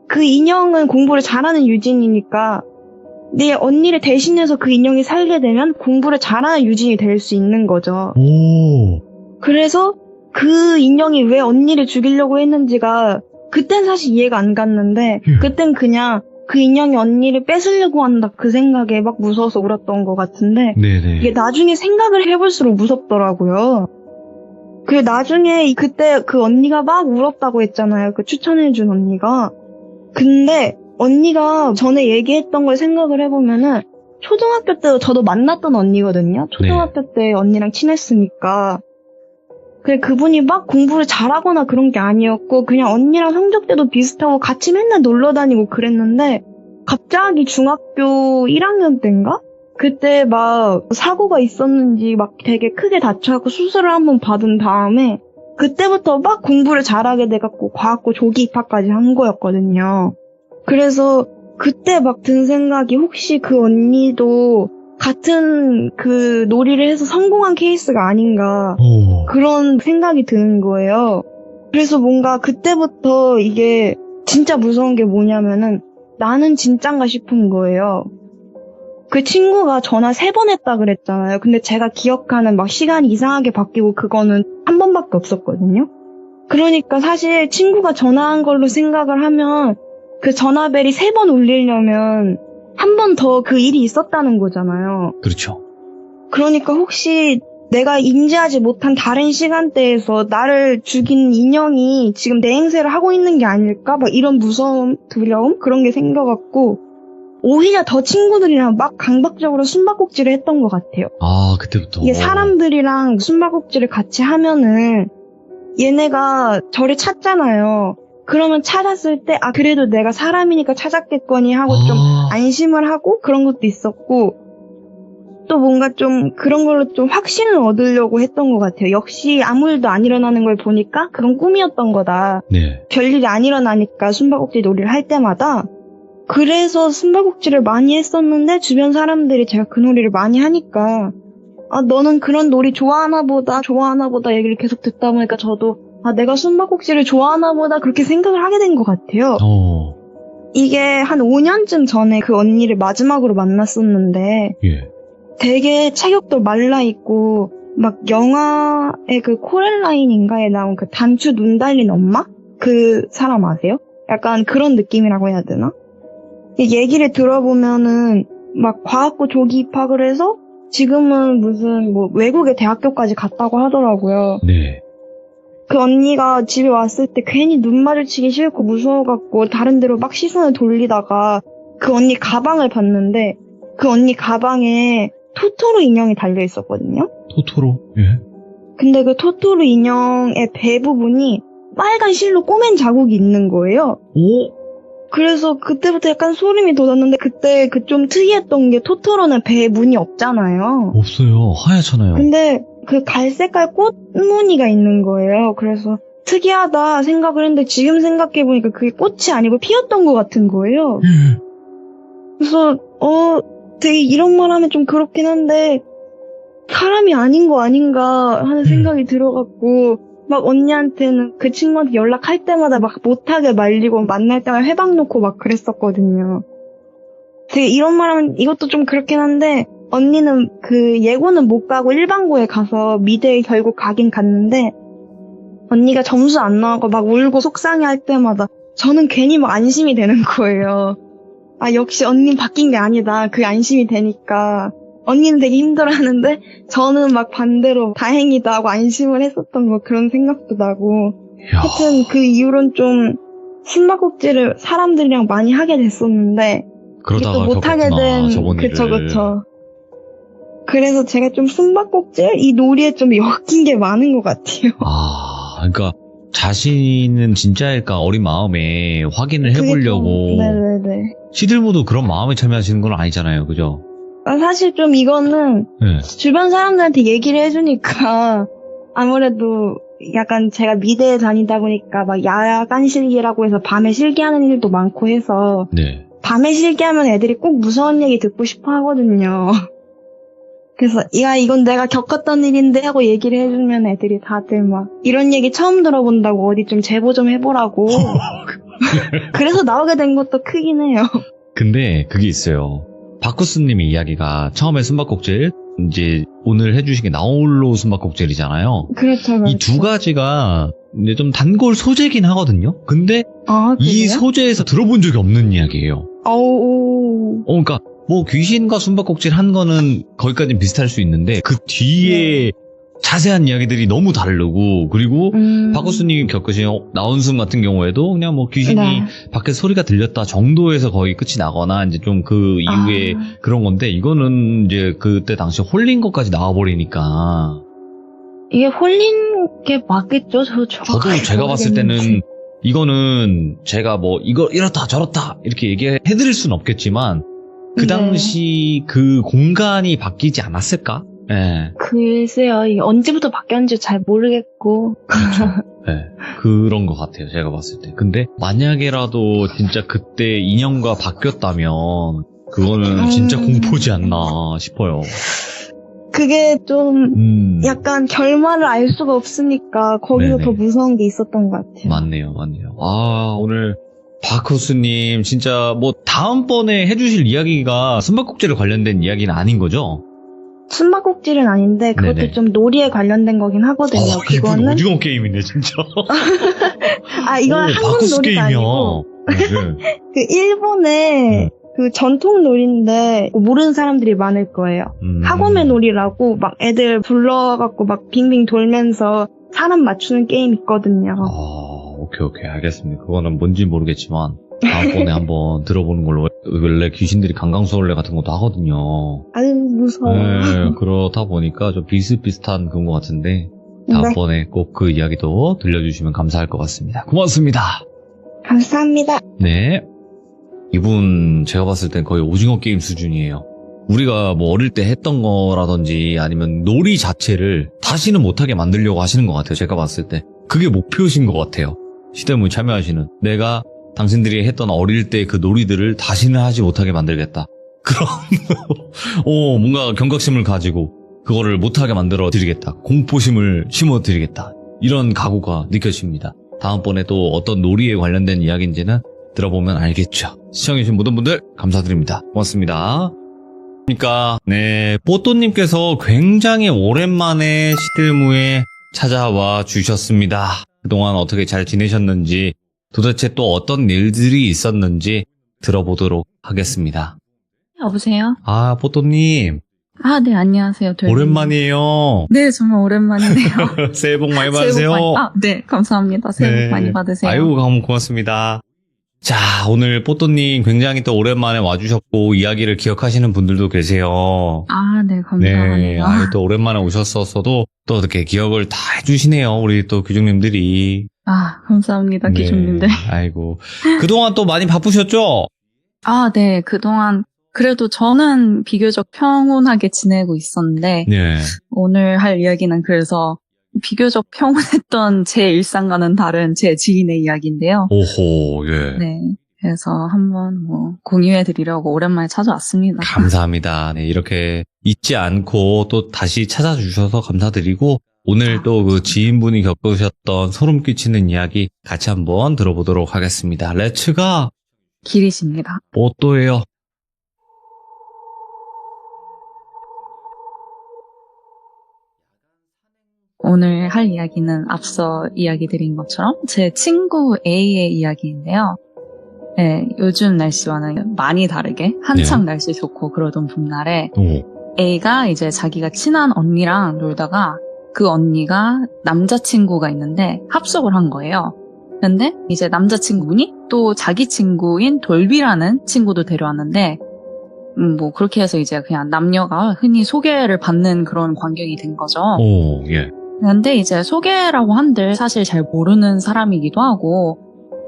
그 인형은 공부를 잘하는 유진이니까 내 언니를 대신해서 그 인형이 살게 되면 공부를 잘하는 유진이 될 수 있는 거죠. 오. 그래서 그 인형이 왜 언니를 죽이려고 했는지가 그땐 사실 이해가 안 갔는데 그땐 그냥 그 인형이 언니를 뺏으려고 한다 그 생각에 막 무서워서 울었던 것 같은데 네네. 이게 나중에 생각을 해볼수록 무섭더라고요. 그 나중에 그때 그 언니가 막 울었다고 했잖아요. 그 추천해준 언니가. 근데 언니가 전에 얘기했던 걸 생각을 해보면은 초등학교 때도 저도 만났던 언니거든요. 초등학교 때 언니랑 친했으니까. 그래 그분이 막 공부를 잘하거나 그런 게 아니었고 그냥 언니랑 성적대도 비슷하고 같이 맨날 놀러 다니고 그랬는데 갑자기 중학교 1학년 때인가? 그때 막 사고가 있었는지 막 되게 크게 다쳐갖고 수술을 한번 받은 다음에 그때부터 막 공부를 잘하게 돼갖고 과학고 조기 입학까지 한 거였거든요. 그래서 그때 막 든 생각이 혹시 그 언니도 같은 그 놀이를 해서 성공한 케이스가 아닌가 오. 그런 생각이 드는 거예요. 그래서 뭔가 그때부터 이게 진짜 무서운 게 뭐냐면은 나는 진짠가 싶은 거예요. 그 친구가 전화 3번 했다 그랬잖아요. 근데 제가 기억하는 막 시간이 이상하게 바뀌고 그거는 한 번밖에 없었거든요. 그러니까 사실 친구가 전화한 걸로 생각을 하면 그 전화벨이 3번 울리려면 한 번 더 그 일이 있었다는 거잖아요. 그렇죠. 그러니까 혹시 내가 인지하지 못한 다른 시간대에서 나를 죽인 인형이 지금 내 행세를 하고 있는 게 아닐까? 막 이런 무서움, 두려움? 그런 게 생겨갖고 오히려 더 친구들이랑 막 강박적으로 숨바꼭질을 했던 것 같아요. 아, 그때부터. 이게 사람들이랑 숨바꼭질을 같이 하면은 얘네가 저를 찾잖아요. 그러면 찾았을 때 아 그래도 내가 사람이니까 찾았겠거니 하고 좀 안심을 하고 그런 것도 있었고 또 뭔가 좀 그런 걸로 좀 확신을 얻으려고 했던 것 같아요. 역시 아무 일도 안 일어나는 걸 보니까 그건 꿈이었던 거다. 네. 별일이 안 일어나니까 숨바꼭질 놀이를 할 때마다 그래서 숨바꼭질을 많이 했었는데 주변 사람들이 제가 그 놀이를 많이 하니까 아 너는 그런 놀이 좋아하나 보다 얘기를 계속 듣다 보니까 저도 아 내가 숨바꼭질을 좋아하나 보다 그렇게 생각을 하게 된 것 같아요. 이게 한 5년쯤 전에 그 언니를 마지막으로 만났었는데 예. 되게 체격도 말라있고 막 영화의 그 코렐라인인가에 나온 그 단추 눈 달린 엄마? 그 사람 아세요? 약간 그런 느낌이라고 해야 되나? 이 얘기를 들어보면은 막 과학고 조기 입학을 해서 지금은 무슨 뭐 외국의 대학교까지 갔다고 하더라고요. 네. 그 언니가 집에 왔을 때 괜히 눈 마주치기 싫고 무서워갖고 다른 데로 막 시선을 돌리다가 그 언니 가방을 봤는데 그 언니 가방에 토토로 인형이 달려있었거든요. 토토로? 예. 근데 그 토토로 인형의 배 부분이 빨간 실로 꼬맨 자국이 있는 거예요. 오? 그래서 그때부터 약간 소름이 돋았는데 그때 그 좀 특이했던 게 토토로는 배에 무늬 없잖아요. 없어요. 하얗잖아요. 근데 그 갈색깔 꽃 무늬가 있는 거예요. 그래서 특이하다 생각을 했는데 지금 생각해보니까 그게 꽃이 아니고 피었던 것 같은 거예요. 그래서 되게 이런 말 하면 좀 그렇긴 한데 사람이 아닌 거 아닌가 하는 생각이 들어갖고 막 언니한테는 그 친구한테 연락할 때마다 막 못하게 말리고 만날 때마다 회방 놓고 막 그랬었거든요. 되게 이런 말 하면 이것도 좀 그렇긴 한데 언니는 그 예고는 못 가고 일반고에 가서 미대에 결국 가긴 갔는데 언니가 점수 안 나오고 막 울고 속상해할 때마다 저는 괜히 막 안심이 되는 거예요. 아 역시 언니는 바뀐 게 아니다. 그게 안심이 되니까 언니는 되게 힘들어하는데 저는 막 반대로 다행이다 하고 안심을 했었던 거 그런 생각도 나고 하여튼 그 이후로는 좀 숨바꼭질을 사람들이랑 많이 하게 됐었는데 그러다가 또 못하게 된 그쵸. 그래서 제가 좀 숨바꼭질 이 놀이에 좀 엮인 게 많은 것 같아요. 아, 그러니까 자신은 진짜일까 어린 마음에 확인을 해보려고 네네네. 시들모도 그런 마음에 참여하시는 건 아니잖아요, 그죠? 사실 좀 이거는 네. 주변 사람들한테 얘기를 해주니까 아무래도 약간 제가 미대에 다니다 보니까 막 야간 실기라고 해서 밤에 실기하는 일도 많고 해서 네. 밤에 실기하면 애들이 꼭 무서운 얘기 듣고 싶어 하거든요. 그래서 야 이건 내가 겪었던 일인데 하고 얘기를 해주면 애들이 다들 막 이런 얘기 처음 들어본다고 어디 좀 제보 좀 해보라고. 그래서 나오게 된 것도 크긴 해요. 근데 그게 있어요. 바쿠스님의 이야기가 처음에 숨바꼭질 이제 오늘 해주신 게 나홀로 숨바꼭질이잖아요. 그렇죠. 이 두 가지가 이제 좀 단골 소재긴 하거든요. 근데 이 소재에서 들어본 적이 없는 이야기예요. 그러니까 뭐 귀신과 숨바꼭질 한 거는 거기까지는 비슷할 수 있는데 그 뒤에 자세한 이야기들이 너무 다르고 그리고 바쿠스님이 겪으신 나온숨 같은 경우에도 그냥 뭐 귀신이 밖에서 소리가 들렸다 정도에서 거의 끝이 나거나 이제 좀 그 이후에 그런 건데 이거는 이제 그때 당시 홀린 것까지 나와버리니까 이게 홀린 게 맞겠죠? 저도 제가 봤을 때는 이거는 제가 뭐 이거 이렇다 저렇다 이렇게 얘기해드릴 수는 없겠지만 그 당시 그 공간이 바뀌지 않았을까? 네. 글쎄요, 이게 언제부터 바뀌었는지 잘 모르겠고. 네, 그런 것 같아요, 제가 봤을 때. 근데 만약에라도 진짜 그때 인형과 바뀌었다면 그거는 진짜 공포지 않나 싶어요. 그게 좀 약간 결말을 알 수가 없으니까 거기서 더 무서운 게 있었던 것 같아요. 맞네요. 아, 오늘 바쿠스님, 진짜 뭐 다음번에 해주실 이야기가 숨바꼭질에 관련된 이야기는 아닌 거죠? 숨바꼭질은 아닌데 그것도 네네. 좀 놀이에 관련된 거긴 하거든요. 이분 그거는 오징어 게임이네, 진짜. 이건 오, 한국 바쿠스 놀이가 게임이야. 아니고 네. 그 일본의 그 전통 놀이인데 모르는 사람들이 많을 거예요. 하고메 놀이라고 막 애들 불러갖고 막 빙빙 돌면서 사람 맞추는 게임 있거든요. 오케이, 알겠습니다. 그거는 뭔지 모르겠지만, 다음번에 한번 들어보는 걸로. 원래 귀신들이 강강수월래 같은 것도 하거든요. 아유 무서워. 네, 그렇다 보니까 좀 비슷비슷한 그런 것 같은데, 다음번에 꼭 그 이야기도 들려주시면 감사할 것 같습니다. 고맙습니다. 감사합니다. 네. 이분 제가 봤을 땐 거의 오징어 게임 수준이에요. 우리가 뭐 어릴 때 했던 거라든지 아니면 놀이 자체를 다시는 못하게 만들려고 하시는 것 같아요. 제가 봤을 때. 그게 목표신 것 같아요. 시대문에 참여하시는. 내가 당신들이 했던 어릴 때 그 놀이들을 다시는 하지 못하게 만들겠다. 그런 뭔가 경각심을 가지고 그거를 못하게 만들어 드리겠다. 공포심을 심어 드리겠다. 이런 각오가 느껴집니다. 다음번에 또 어떤 놀이에 관련된 이야기인지는 들어보면 알겠죠. 시청해주신 모든 분들 감사드립니다. 고맙습니다. 그러니까 뽀또님께서 굉장히 오랜만에 시들무에 찾아와 주셨습니다. 그동안 어떻게 잘 지내셨는지, 도대체 또 어떤 일들이 있었는지 들어보도록 하겠습니다. 여보세요? 뽀또님. 네, 안녕하세요. 오랜만이에요. 네, 정말 오랜만이네요. 새해 복 많이 받으세요. 네, 감사합니다. 새해 복 많이 받으세요. 아유, 고맙습니다. 자, 오늘 뽀또님 굉장히 또 오랜만에 와주셨고, 이야기를 기억하시는 분들도 계세요. 네, 감사합니다. 네, 또 오랜만에 오셨었어도 또 이렇게 기억을 다 해주시네요. 우리 또 귀중님들이. 감사합니다, 귀중님들. 아이고. 그동안 또 많이 바쁘셨죠? 네, 그동안 그래도 저는 비교적 평온하게 지내고 있었는데, 네. 오늘 할 이야기는 그래서 비교적 평온했던 제 일상과는 다른 제 지인의 이야기인데요. 오호, 예. 네. 그래서 한번 공유해드리려고 오랜만에 찾아왔습니다. 감사합니다. 네, 이렇게 잊지 않고 또 다시 찾아주셔서 감사드리고, 오늘 또 그 지인분이 겪으셨던 소름 끼치는 이야기 같이 한번 들어보도록 하겠습니다. 렛츠가! 길이십니다. 뽀또예요. 오늘 할 이야기는 앞서 이야기 드린 것처럼 제 친구 A의 이야기인데요. 네, 요즘 날씨와는 많이 다르게 한창 날씨 좋고 그러던 봄날에 A가 이제 자기가 친한 언니랑 놀다가 그 언니가 남자친구가 있는데 합석을 한 거예요. 근데 이제 남자친구분이 또 자기 친구인 돌비라는 친구도 데려왔는데 그렇게 해서 이제 그냥 남녀가 흔히 소개를 받는 그런 광경이 된 거죠. 예. 근데 이제 소개라고 한들 사실 잘 모르는 사람이기도 하고,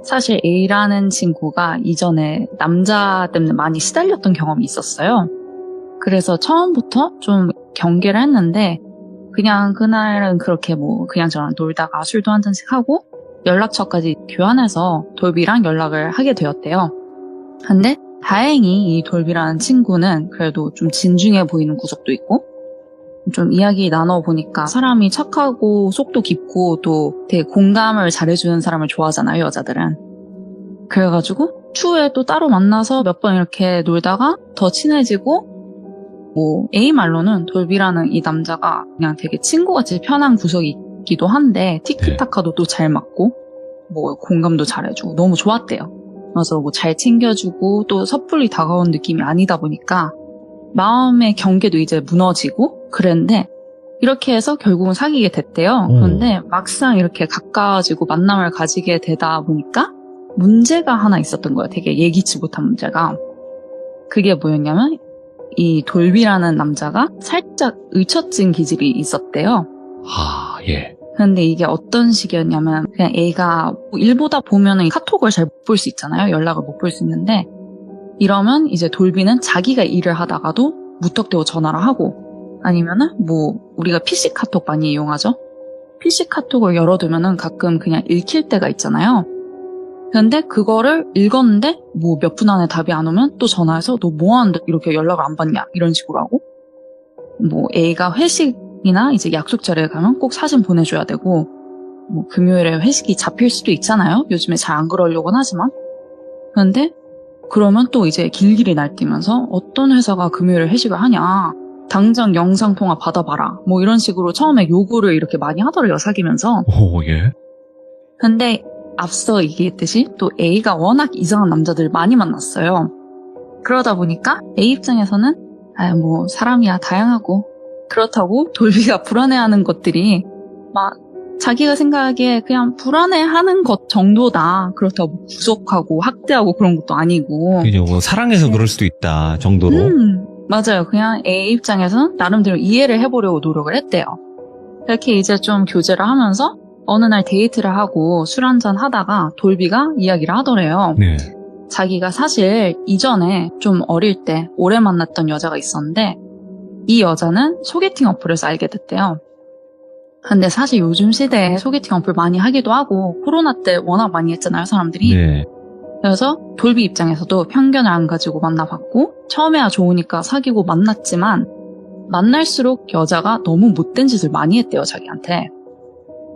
사실 A라는 친구가 이전에 남자 때문에 많이 시달렸던 경험이 있었어요. 그래서 처음부터 좀 경계를 했는데, 그냥 그날은 그렇게 그냥 저랑 놀다가 술도 한 잔씩 하고 연락처까지 교환해서 돌비랑 연락을 하게 되었대요. 근데 다행히 이 돌비라는 친구는 그래도 좀 진중해 보이는 구석도 있고, 좀 이야기 나눠보니까 사람이 착하고 속도 깊고 또 되게 공감을 잘해주는 사람을 좋아하잖아요, 여자들은. 그래가지고 추후에 또 따로 만나서 몇 번 이렇게 놀다가 더 친해지고, A 말로는 돌비라는 이 남자가 그냥 되게 친구같이 편한 구석이 있기도 한데 티키타카도 또 잘 맞고 공감도 잘해주고 너무 좋았대요. 그래서 잘 챙겨주고 또 섣불리 다가온 느낌이 아니다 보니까 마음의 경계도 이제 무너지고 그랬는데, 이렇게 해서 결국은 사귀게 됐대요. 그런데 막상 이렇게 가까워지고 만남을 가지게 되다 보니까 문제가 하나 있었던 거예요. 되게 예기치 못한 문제가. 그게 뭐였냐면 이 돌비라는 남자가 살짝 의처증 기질이 있었대요. 예. 근데 이게 어떤 식이었냐면 그냥 A가 일보다 보면은 카톡을 잘 못 볼 수 있잖아요. 연락을 못 볼 수 있는데, 이러면 이제 돌비는 자기가 일을 하다가도 무턱대고 전화를 하고, 아니면은 우리가 PC 카톡 많이 이용하죠? PC 카톡을 열어두면은 가끔 그냥 읽힐 때가 있잖아요. 근데 그거를 읽었는데 몇 분 안에 답이 안 오면 또 전화해서 너 뭐 하는데 이렇게 연락을 안 받냐 이런 식으로 하고, A가 회식이나 이제 약속 자리에 가면 꼭 사진 보내줘야 되고, 금요일에 회식이 잡힐 수도 있잖아요. 요즘에 잘 안 그러려고는 하지만. 근데 그러면 또 이제 길길이 날뛰면서 어떤 회사가 금요일에 회식을 하냐. 당장 영상통화 받아봐라. 뭐 이런 식으로 처음에 요구를 이렇게 많이 하더래요, 사귀면서. 오, 예. 근데 앞서 얘기했듯이 또 A가 워낙 이상한 남자들을 많이 만났어요. 그러다 보니까 A 입장에서는 뭐 사람이야 다양하고 그렇다고 돌비가 불안해하는 것들이 막 자기가 생각하기에 그냥 불안해하는 것 정도다. 그렇다고 뭐 구속하고 학대하고 그런 것도 아니고. 그죠. 뭐 사랑해서 그럴 수도 있다 정도로. 맞아요. 그냥 A 입장에서는 나름대로 이해를 해보려고 노력을 했대요. 이렇게 이제 좀 교제를 하면서 어느 날 데이트를 하고 술 한잔 하다가 돌비가 이야기를 하더래요. 네. 자기가 사실 이전에 좀 어릴 때 오래 만났던 여자가 있었는데 이 여자는 소개팅 어플에서 알게 됐대요. 근데 사실 요즘 시대에 소개팅 어플 많이 하기도 하고 코로나 때 워낙 많이 했잖아요, 사람들이. 네. 그래서 돌비 입장에서도 편견을 안 가지고 만나봤고 처음에야 좋으니까 사귀고 만났지만 만날수록 여자가 너무 못된 짓을 많이 했대요, 자기한테.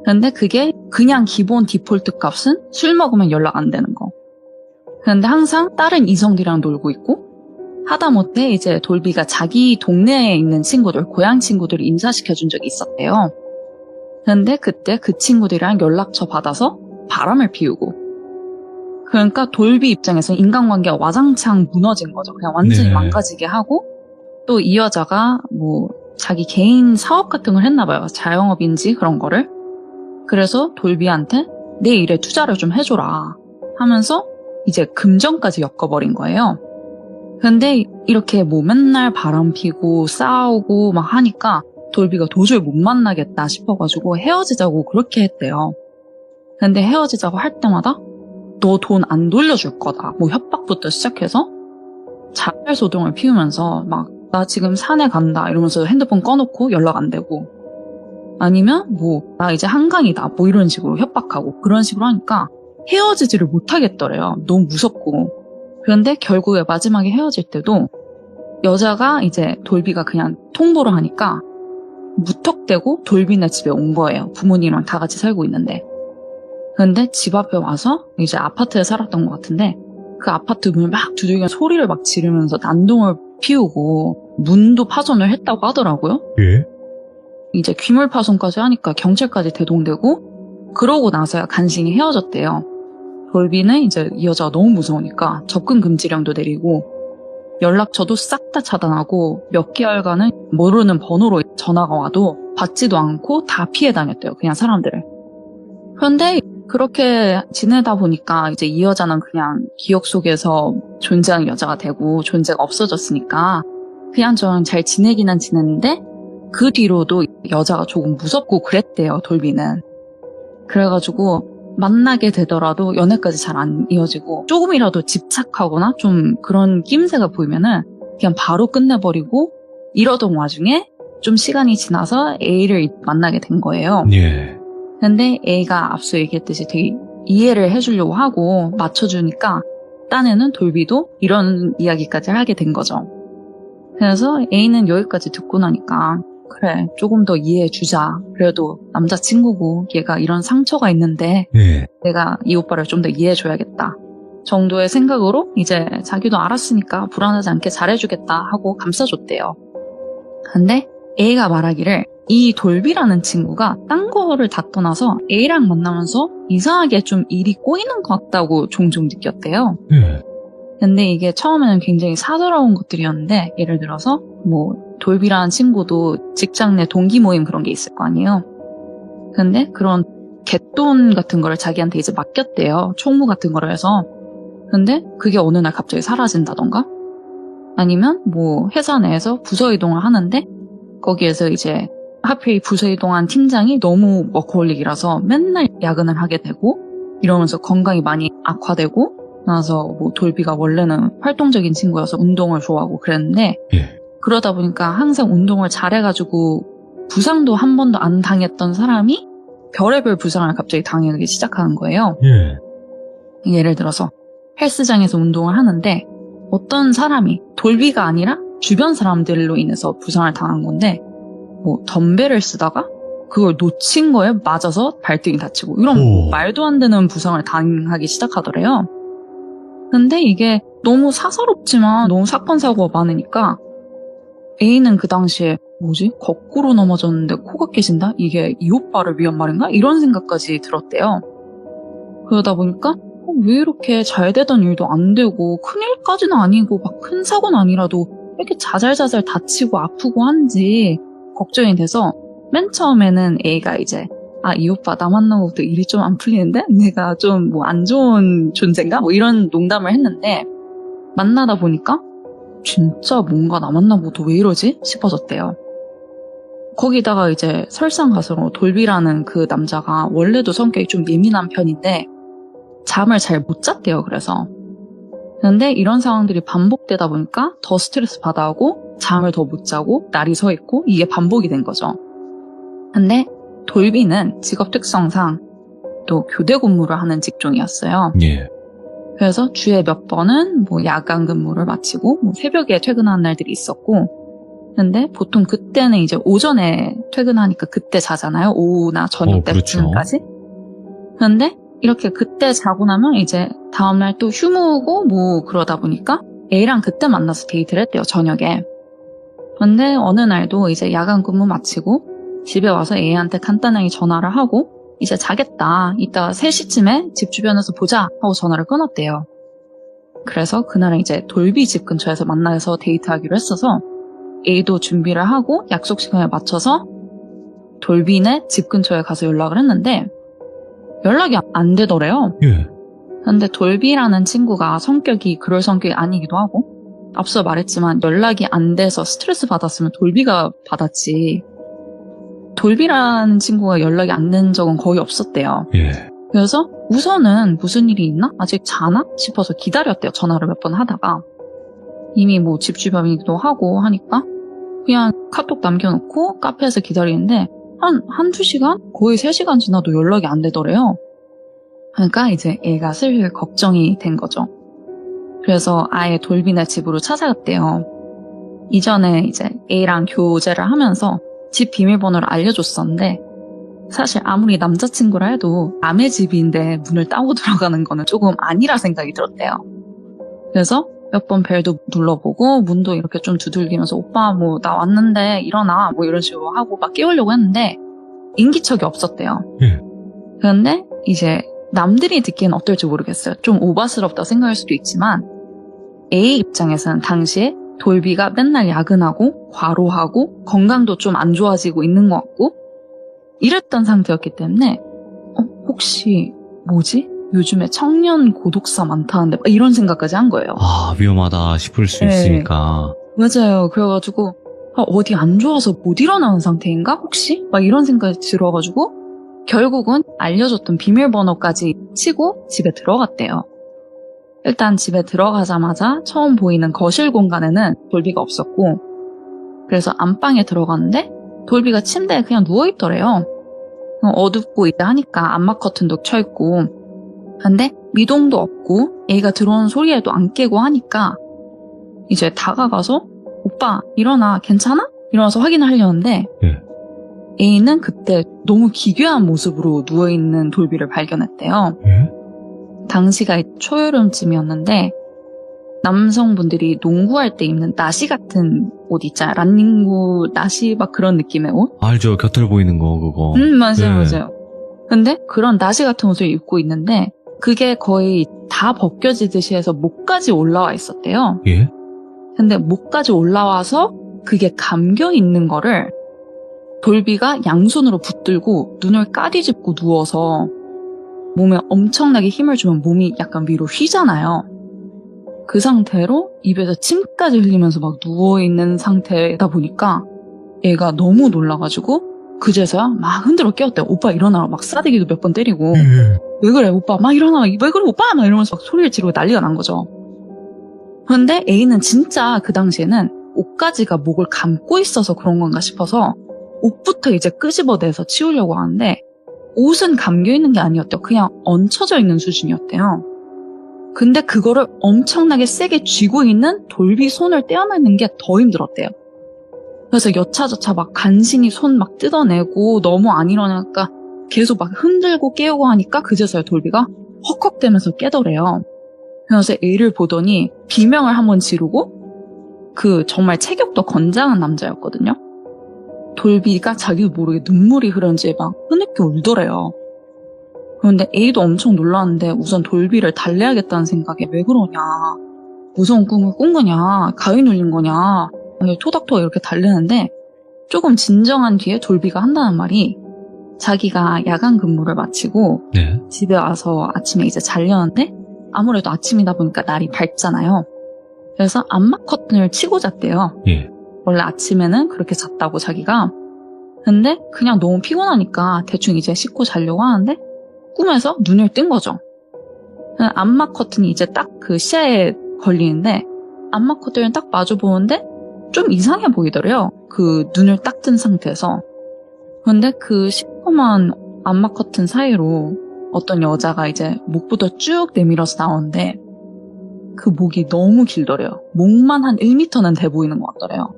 근데 그게 그냥 기본 디폴트 값은 술 먹으면 연락 안 되는 거. 근데 항상 다른 이성들이랑 놀고 있고 하다못해 이제 돌비가 자기 동네에 있는 친구들, 고향 친구들을 인사시켜준 적이 있었대요. 근데 그때 그 친구들이랑 연락처 받아서 바람을 피우고 그러니까 돌비 입장에서 인간관계가 와장창 무너진 거죠. 그냥 완전히 네. 망가지게 하고 또 이 여자가 뭐 자기 개인 사업 같은 걸 했나 봐요. 자영업인지 그런 거를. 그래서 돌비한테 내 일에 투자를 좀 해줘라 하면서 이제 금전까지 엮어버린 거예요. 근데 이렇게 뭐 맨날 바람 피고 싸우고 막 하니까 돌비가 도저히 못 만나겠다 싶어가지고 헤어지자고 그렇게 했대요. 근데 헤어지자고 할 때마다 너 돈 안 돌려줄 거다. 뭐 협박부터 시작해서 자살 소동을 피우면서 막 나 지금 산에 간다 이러면서 핸드폰 꺼놓고 연락 안 되고 아니면 뭐 나 이제 한강이다 뭐 이런 식으로 협박하고 그런 식으로 하니까 헤어지지를 못하겠더래요. 너무 무섭고. 그런데 결국에 마지막에 헤어질 때도 여자가 이제 돌비가 그냥 통보를 하니까 무턱대고 돌비네 집에 온 거예요. 부모님이랑 다 같이 살고 있는데. 근데 집 앞에 와서 이제 아파트에 살았던 것 같은데 그 아파트 문을 막 두들겨 소리를 막 지르면서 난동을 피우고 문도 파손을 했다고 하더라고요. 예. 이제 귀물 파손까지 하니까 경찰까지 대동되고 그러고 나서야 간신히 헤어졌대요. 돌비는 이제 이 여자가 너무 무서우니까 접근 금지령도 내리고 연락처도 싹 다 차단하고 몇 개월간은 모르는 번호로 전화가 와도 받지도 않고 다 피해 다녔대요. 그냥 사람들을. 그런데 그렇게 지내다 보니까 이제 이 여자는 그냥 기억 속에서 존재하는 여자가 되고 존재가 없어졌으니까 그냥 저랑 잘 지내기는 지냈는데 그 뒤로도 여자가 조금 무섭고 그랬대요, 돌비는. 그래가지고 만나게 되더라도 연애까지 잘 안 이어지고 조금이라도 집착하거나 좀 그런 낌새가 보이면은 그냥 바로 끝내버리고 이러던 와중에 좀 시간이 지나서 A를 만나게 된 거예요. 예. 근데 A가 앞서 얘기했듯이 되게 이해를 해주려고 하고 맞춰주니까 딴에는 돌비도 이런 이야기까지 하게 된 거죠. 그래서 A는 여기까지 듣고 나니까 그래 조금 더 이해해주자. 그래도 남자친구고 얘가 이런 상처가 있는데 예. 내가 이 오빠를 좀 더 이해해줘야겠다 정도의 생각으로 이제 자기도 알았으니까 불안하지 않게 잘해주겠다 하고 감싸줬대요. 근데 A가 말하기를 이 돌비라는 친구가 딴 거를 다 떠나서 A랑 만나면서 이상하게 좀 일이 꼬이는 것 같다고 종종 느꼈대요. 예. 근데 이게 처음에는 굉장히 사소로운 것들이었는데 예를 들어서 뭐 돌비라는 친구도 직장 내 동기 모임 그런 게 있을 거 아니에요. 근데 그런 갯돈 같은 거를 자기한테 이제 맡겼대요. 총무 같은 거를 해서. 근데 그게 어느 날 갑자기 사라진다던가 아니면 뭐 회사 내에서 부서 이동을 하는데 거기에서 이제 하필 부서 이동한 팀장이 너무 워커홀릭이라서 맨날 야근을 하게 되고 이러면서 건강이 많이 악화되고 나서 뭐 돌비가 원래는 활동적인 친구여서 운동을 좋아하고 그랬는데 예. 그러다 보니까 항상 운동을 잘해가지고 부상도 한 번도 안 당했던 사람이 별의별 부상을 갑자기 당하기 시작하는 거예요. 예. 예를 들어서 헬스장에서 운동을 하는데 어떤 사람이 돌비가 아니라 주변 사람들로 인해서 부상을 당한 건데 뭐 덤벨을 쓰다가 그걸 놓친 거에 맞아서 발등이 다치고 이런 오. 말도 안 되는 부상을 당하기 시작하더래요. 근데 이게 너무 사사롭지만 너무 사건 사고가 많으니까 A는 그 당시에 뭐지? 거꾸로 넘어졌는데 코가 깨진다? 이게 이 오빠를 위한 말인가? 이런 생각까지 들었대요. 그러다 보니까 왜 이렇게 잘 되던 일도 안 되고 큰일까지는 아니고 막 큰 사고는 아니라도 이렇게 자잘자잘 다치고 아프고 한지 걱정이 돼서 맨 처음에는 A가 이제 이 오빠 나 만나고부터 일이 좀 안 풀리는데? 내가 좀 뭐 안 좋은 존재인가? 뭐 이런 농담을 했는데 만나다 보니까 진짜 뭔가 나 만나고도 왜 이러지? 싶어졌대요. 거기다가 이제 설상가상으로 돌비라는 그 남자가 원래도 성격이 좀 예민한 편인데 잠을 잘 못 잤대요. 그래서 근데 이런 상황들이 반복되다 보니까 더 스트레스 받아하고 잠을 더 못 자고 날이 서 있고 이게 반복이 된 거죠. 근데 돌비는 직업 특성상 또 교대 근무를 하는 직종이었어요. 예. 그래서 주에 몇 번은 뭐 야간 근무를 마치고 뭐 새벽에 퇴근하는 날들이 있었고 근데 보통 그때는 이제 오전에 퇴근하니까 그때 자잖아요. 오후나 저녁 그렇죠. 때쯤까지. 그런데 이렇게 그때 자고 나면 이제 다음날 또 휴무고 뭐 그러다 보니까 A랑 그때 만나서 데이트를 했대요. 저녁에. 근데 어느 날도 이제 야간 근무 마치고 집에 와서 A한테 간단하게 전화를 하고 이제 자겠다. 이따 3시쯤에 집 주변에서 보자 하고 전화를 끊었대요. 그래서 그날은 이제 돌비 집 근처에서 만나서 데이트하기로 했어서 A도 준비를 하고 약속 시간에 맞춰서 돌비네 집 근처에 가서 연락을 했는데 연락이 안 되더래요. 예. 근데 돌비라는 친구가 성격이 그럴 성격이 아니기도 하고 앞서 말했지만 연락이 안 돼서 스트레스 받았으면 돌비가 받았지 돌비라는 친구가 연락이 안 된 적은 거의 없었대요. 예. 그래서 우선은 무슨 일이 있나? 아직 자나? 싶어서 기다렸대요. 전화를 몇 번 하다가 이미 뭐 집 주변이기도 하고 하니까 그냥 카톡 남겨놓고 카페에서 기다리는데 한두 시간? 거의 3시간 지나도 연락이 안 되더래요. 그러니까 이제 애가 슬슬 걱정이 된 거죠. 그래서 아예 돌비네 집으로 찾아갔대요. 이전에 이제 A랑 교제를 하면서 집 비밀번호를 알려줬었는데 사실 아무리 남자친구라 해도 남의 집인데 문을 따고 들어가는 거는 조금 아니라 생각이 들었대요. 그래서 몇 번 벨도 눌러보고 문도 이렇게 좀 두들기면서 오빠 뭐 나 왔는데 일어나 뭐 이런 식으로 하고 막 깨우려고 했는데 인기척이 없었대요. 예. 그런데 이제 남들이 듣기엔 어떨지 모르겠어요. 좀 오바스럽다 생각할 수도 있지만 A 입장에서는 당시에 돌비가 맨날 야근하고 과로하고 건강도 좀 안 좋아지고 있는 것 같고 이랬던 상태였기 때문에 혹시 뭐지? 요즘에 청년 고독사 많다는데 이런 생각까지 한 거예요. 위험하다 싶을 수 네. 있으니까. 맞아요. 그래가지고 어디 안 좋아서 못 일어나는 상태인가? 혹시? 막 이런 생각이 들어가지고 결국은 알려줬던 비밀번호까지 치고 집에 들어갔대요. 일단 집에 들어가자마자 처음 보이는 거실 공간에는 돌비가 없었고 그래서 안방에 들어갔는데 돌비가 침대에 그냥 누워있더래요. 어둡고 이제 하니까 암막 커튼도 쳐있고 근데 미동도 없고 A가 들어오는 소리에도 안 깨고 하니까 이제 다가가서 오빠 일어나 괜찮아? 일어나서 확인을 하려는데 예. A는 그때 너무 기괴한 모습으로 누워있는 돌비를 발견했대요. 예? 당시가 초여름쯤이었는데 남성분들이 농구할 때 입는 나시 같은 옷 있잖아요. 란닝구 나시 막 그런 느낌의 옷? 알죠. 곁을 보이는 거 그거. 맞아요. 네. 맞아요. 근데 그런 나시 같은 옷을 입고 있는데 그게 거의 다 벗겨지듯이 해서 목까지 올라와 있었대요. 예? 근데 목까지 올라와서 그게 감겨 있는 거를 돌비가 양손으로 붙들고 눈을 까디집고 누워서 몸에 엄청나게 힘을 주면 몸이 약간 위로 휘잖아요. 그 상태로 입에서 침까지 흘리면서 막 누워있는 상태다 보니까 얘가 너무 놀라가지고 그제서야 막 흔들어 깨웠대요. 오빠 일어나. 막 싸대기도 몇 번 때리고 왜 그래 오빠 막 일어나. 왜 그래 오빠 막 이러면서 막 소리를 지르고 난리가 난 거죠. 그런데 A는 진짜 그 당시에는 옷가지가 목을 감고 있어서 그런 건가 싶어서 옷부터 이제 끄집어내서 치우려고 하는데 옷은 감겨있는 게 아니었대요. 그냥 얹혀져 있는 수준이었대요. 근데 그거를 엄청나게 세게 쥐고 있는 돌비 손을 떼어내는 게 더 힘들었대요. 그래서 여차저차 막 간신히 손 막 뜯어내고 너무 안 일어나니까 계속 막 흔들고 깨우고 하니까 그제서야 돌비가 헉헉대면서 깨더래요. 그래서 A를 보더니 비명을 한번 지르고 그 정말 체격도 건장한 남자였거든요. 돌비가 자기도 모르게 눈물이 흐르는지 막 흐느껴 울더래요. 그런데 A도 엄청 놀랐는데 우선 돌비를 달래야겠다는 생각에 왜 그러냐, 무서운 꿈을 꾼 거냐, 가위 눌린 거냐 토닥토닥 이렇게 달래는데 조금 진정한 뒤에 돌비가 한다는 말이 자기가 야간 근무를 마치고 네. 집에 와서 아침에 이제 자려는데 아무래도 아침이다 보니까 날이 밝잖아요. 그래서 암막 커튼을 치고 잤대요. 예. 원래 아침에는 그렇게 잤다고 자기가. 근데 그냥 너무 피곤하니까 대충 이제 씻고 자려고 하는데 꿈에서 눈을 뜬 거죠. 암막 커튼이 이제 딱 그 시야에 걸리는데 암막 커튼을 딱 마주 보는데 좀 이상해 보이더래요. 그 눈을 딱 뜬 상태에서. 그런데 그 시커먼 암막 커튼 사이로 어떤 여자가 이제 목부터 쭉 내밀어서 나오는데 그 목이 너무 길더래요. 목만 한 1m는 돼 보이는 것 같더래요.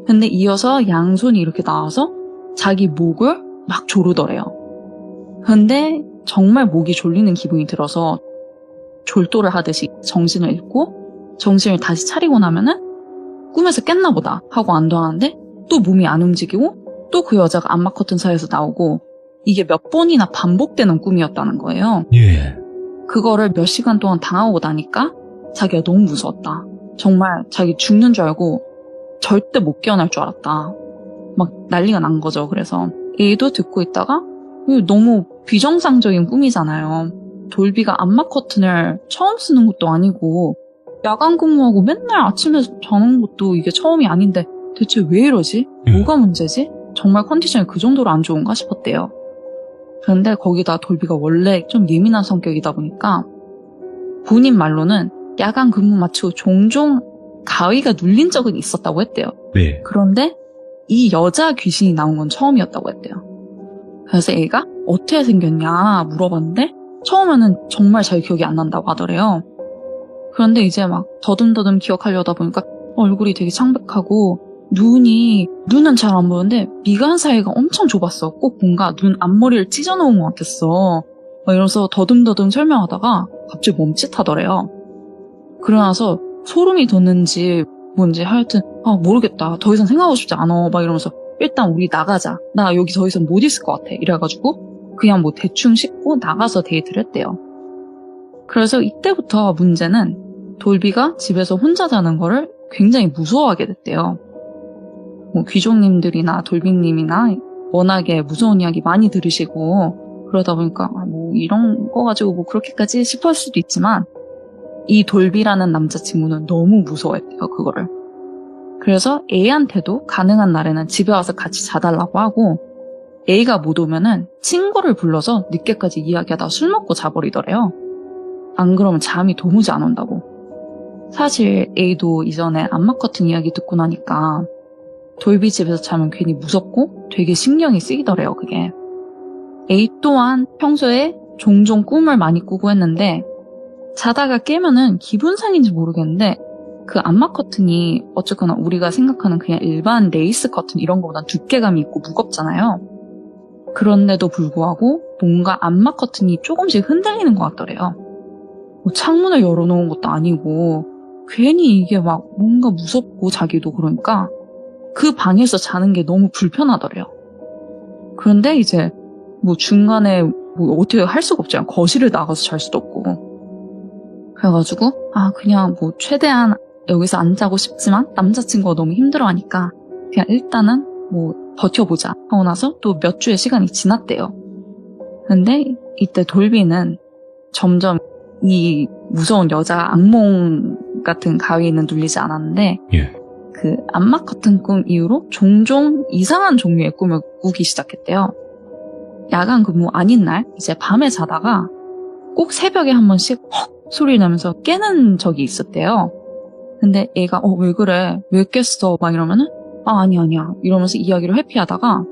근데 이어서 양손이 이렇게 나와서 자기 목을 막 조르더래요. 근데 정말 목이 졸리는 기분이 들어서 졸도를 하듯이 정신을 잃고 정신을 다시 차리고 나면은 꿈에서 깼나 보다 하고 안도하는데 또 몸이 안 움직이고 또 그 여자가 암막 커튼 사이에서 나오고 이게 몇 번이나 반복되는 꿈이었다는 거예요. 예. 그거를 몇 시간 동안 당하고 나니까 자기가 너무 무서웠다. 정말 자기 죽는 줄 알고 절대 못 깨어날 줄 알았다. 막 난리가 난 거죠. 그래서 A도 듣고 있다가 너무 비정상적인 꿈이잖아요. 돌비가 암막 커튼을 처음 쓰는 것도 아니고 야간 근무하고 맨날 아침에 자는 것도 이게 처음이 아닌데 대체 왜 이러지? 뭐가 문제지? 정말 컨디션이 그 정도로 안 좋은가 싶었대요. 그런데 거기다 돌비가 원래 좀 예민한 성격이다 보니까 본인 말로는 야간 근무 마치고 종종 가위가 눌린 적은 있었다고 했대요. 네. 그런데 이 여자 귀신이 나온 건 처음이었다고 했대요. 그래서 A가 어떻게 생겼냐 물어봤는데 처음에는 정말 잘 기억이 안 난다고 하더래요. 그런데 이제 막 더듬더듬 기억하려다 보니까 얼굴이 되게 창백하고 눈은 잘 안 보이는데 미간 사이가 엄청 좁았어. 꼭 뭔가 눈 앞머리를 찢어놓은 것 같았어. 막 이러면서 더듬더듬 설명하다가 갑자기 멈칫하더래요. 그러고 나서 소름이 돋는지 뭔지 하여튼 모르겠다. 더 이상 생각하고 싶지 않아. 막 이러면서 일단 우리 나가자. 나 여기 더 이상 못 있을 것 같아. 이래가지고 그냥 뭐 대충 씻고 나가서 데이트를 했대요. 그래서 이때부터 문제는 돌비가 집에서 혼자 자는 거를 굉장히 무서워하게 됐대요. 뭐 귀족님들이나 돌비님이나 워낙에 무서운 이야기 많이 들으시고 그러다 보니까 뭐 이런 거 가지고 뭐 그렇게까지 싶을 수도 있지만 이 돌비라는 남자친구는 너무 무서워했대요. 그거를. 그래서 A한테도 가능한 날에는 집에 와서 같이 자달라고 하고 A가 못 오면은 친구를 불러서 늦게까지 이야기하다 술 먹고 자버리더래요. 안 그러면 잠이 도무지 안 온다고. 사실 A도 이전에 암막 커튼 이야기 듣고 나니까 돌비 집에서 자면 괜히 무섭고 되게 신경이 쓰이더래요. 그게. A 또한 평소에 종종 꿈을 많이 꾸고 했는데 자다가 깨면은 기분상인지 모르겠는데 그 암막 커튼이 어쨌거나 우리가 생각하는 그냥 일반 레이스 커튼 이런 거보단 두께감이 있고 무겁잖아요. 그런데도 불구하고 뭔가 암막 커튼이 조금씩 흔들리는 것 같더래요. 뭐 창문을 열어놓은 것도 아니고 괜히 이게 막 뭔가 무섭고 자기도 그러니까 그 방에서 자는 게 너무 불편하더래요. 그런데 이제 뭐 중간에 뭐 어떻게 할 수가 없잖아요. 거실을 나가서 잘 수도 없고. 그래가지고 그냥 뭐 최대한 여기서 안 자고 싶지만 남자친구가 너무 힘들어하니까 그냥 일단은 뭐 버텨보자 하고 나서 또 몇 주의 시간이 지났대요. 근데 이때 돌비는 점점 이 무서운 여자 악몽 같은 가위는 눌리지 않았는데 예. 그 암막 커튼 꿈 이후로 종종 이상한 종류의 꿈을 꾸기 시작했대요. 야간 근무 아닌 날 이제 밤에 자다가 꼭 새벽에 한 번씩 헉 소리 나면서 깨는 적이 있었대요. 근데 애가 왜 그래? 왜 깼어? 막 이러면은 아니야 이러면서 이야기를 회피하다가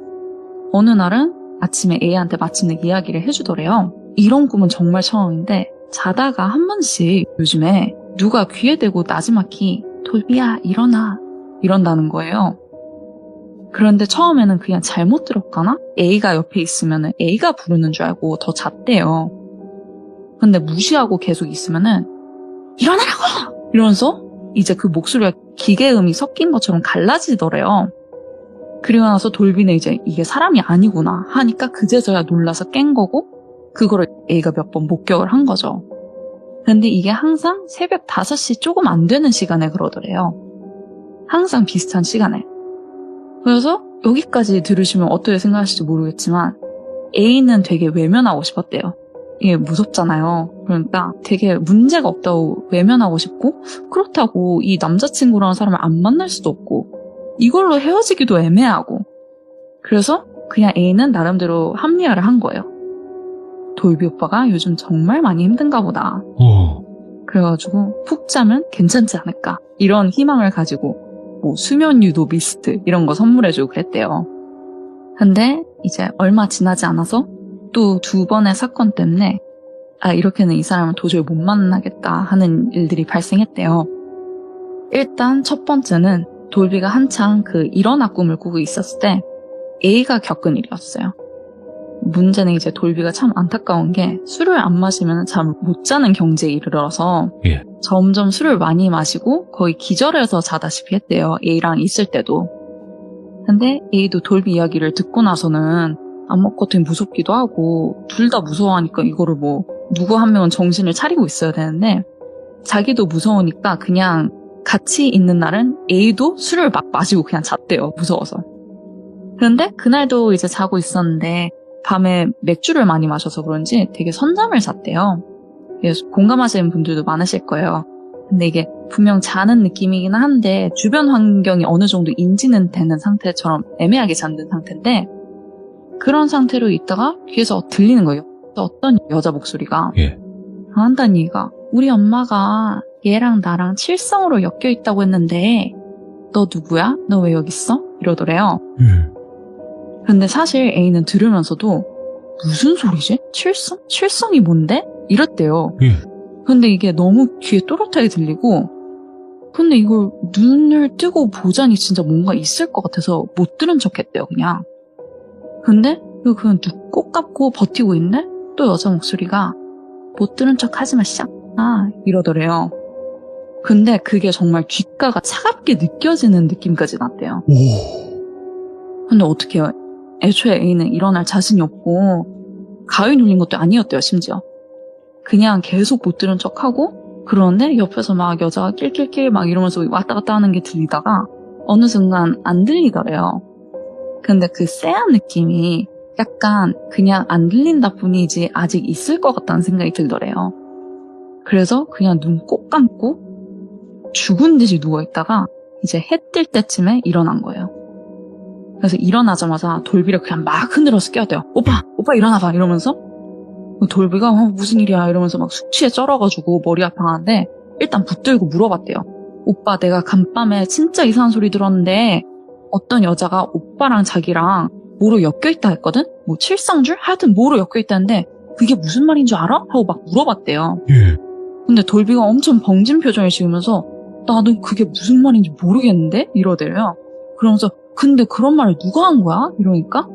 어느 날은 아침에 애한테 마침내 이야기를 해주더래요. 이런 꿈은 정말 처음인데 자다가 한 번씩 요즘에 누가 귀에 대고 나지막히 돌비야 일어나 이런다는 거예요. 그런데 처음에는 그냥 잘못 들었거나 A가 옆에 있으면 A가 부르는 줄 알고 더 잤대요. 근데 무시하고 계속 있으면은 일어나라고! 이러면서 이제 그 목소리가 기계음이 섞인 것처럼 갈라지더래요. 그리고 나서 돌비는 이제 이게 사람이 아니구나 하니까 그제서야 놀라서 깬 거고 그거를 A가 몇 번 목격을 한 거죠. 근데 이게 항상 새벽 5시 조금 안 되는 시간에 그러더래요. 항상 비슷한 시간에. 그래서 여기까지 들으시면 어떻게 생각하실지 모르겠지만 A는 되게 외면하고 싶었대요. 이게 무섭잖아요. 그러니까 되게 문제가 없다고 외면하고 싶고 그렇다고 이 남자친구라는 사람을 안 만날 수도 없고 이걸로 헤어지기도 애매하고 그래서 그냥 A는 나름대로 합리화를 한 거예요. 돌비 오빠가 요즘 정말 많이 힘든가 보다. 그래가지고 푹 자면 괜찮지 않을까 이런 희망을 가지고 뭐 수면 유도 미스트 이런 거 선물해주고 그랬대요. 근데 이제 얼마 지나지 않아서 또 2번의 사건 때문에 이렇게는 이 사람을 도저히 못 만나겠다 하는 일들이 발생했대요. 일단 첫 번째는 돌비가 한창 그 일어나 꿈을 꾸고 있었을 때 A가 겪은 일이었어요. 문제는 이제 돌비가 참 안타까운 게 술을 안 마시면 잠을 못 자는 경지에 이르러서 점점 술을 많이 마시고 거의 기절해서 자다시피 했대요. A랑 있을 때도. 근데 A도 돌비 이야기를 듣고 나서는 암묵 같은 무섭기도 하고 둘 다 무서워하니까 이거를 뭐 누구 한 명은 정신을 차리고 있어야 되는데 자기도 무서우니까 그냥 같이 있는 날은 A도 술을 막 마시고 그냥 잤대요. 무서워서. 그런데 그날도 이제 자고 있었는데 밤에 맥주를 많이 마셔서 그런지 되게 선잠을 잤대요. 공감하시는 분들도 많으실 거예요. 근데 이게 분명 자는 느낌이긴 한데 주변 환경이 어느 정도 인지는 되는 상태처럼 애매하게 잠든 상태인데 그런 상태로 있다가 귀에서 들리는 거예요. 어떤 여자 목소리가 한다는 얘기가 우리 엄마가 얘랑 나랑 칠성으로 엮여 있다고 했는데 너 누구야? 너 왜 여기 있어? 이러더래요. 근데 사실 A는 들으면서도 무슨 소리지? 칠성? 칠성이 뭔데? 이랬대요. 근데 이게 너무 귀에 또렷하게 들리고 근데 이걸 눈을 뜨고 보자니 진짜 뭔가 있을 것 같아서 못 들은 척 했대요. 그냥. 근데 이거 그냥 눈 꼭 감고 버티고 있네? 또 여자 목소리가 못 들은 척 하지 마 이러더래요. 근데 그게 정말 귓가가 차갑게 느껴지는 느낌까지 났대요. 근데 어떻게 해요? 애초에 A는 일어날 자신이 없고 가위 눌린 것도 아니었대요. 심지어. 그냥 계속 못 들은 척하고 그러는데 옆에서 막 여자가 낄낄낄 막 이러면서 왔다 갔다 하는 게 들리다가 어느 순간 안 들리더래요. 근데 그 쎄한 느낌이 약간 그냥 안 들린다 뿐이지 아직 있을 것 같다는 생각이 들더래요. 그래서 그냥 눈 꼭 감고 죽은 듯이 누워있다가 이제 해 뜰 때쯤에 일어난 거예요. 그래서 일어나자마자 돌비를 그냥 막 흔들어서 깨웠대요. 오빠 일어나봐 이러면서 돌비가 무슨 일이야 이러면서 막 숙취에 쩔어가지고 머리 아파하는데 일단 붙들고 물어봤대요. 오빠 내가 간밤에 진짜 이상한 소리 들었는데 어떤 여자가 오빠랑 자기랑 뭐로 엮여있다 했거든? 뭐 칠성줄? 하여튼 뭐로 엮여있다는데 그게 무슨 말인 줄 알아? 하고 막 물어봤대요. 근데 돌비가 엄청 벙진 표정을 지으면서 나는 그게 무슨 말인지 모르겠는데? 이러대요. 그러면서 근데 그런 말을 누가 한 거야? 이러니까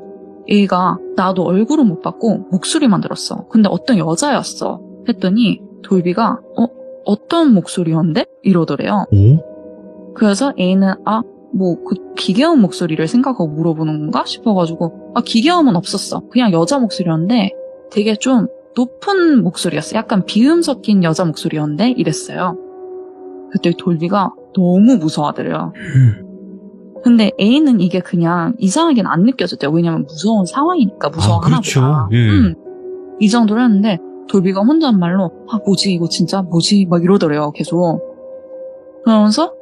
A가 나도 얼굴은 못 봤고 목소리만 들었어. 근데 어떤 여자였어. 했더니 돌비가 어떤 목소리였는데? 이러더래요. 그래서 A는 뭐 그 기계음 목소리를 생각하고 물어보는 건가 싶어가지고 기계음은 없었어. 그냥 여자 목소리였는데 되게 좀 높은 목소리였어. 약간 비음 섞인 여자 목소리였는데 이랬어요. 그때 돌비가 너무 무서워하더래요. 근데 A는 이게 그냥 이상하게는 안 느껴졌대요. 왜냐면 무서운 상황이니까 무서워하나 보다. 이 정도로 했는데 돌비가 혼잣말로 뭐지 이거 진짜 뭐지 막 이러더래요. 계속. 그러면서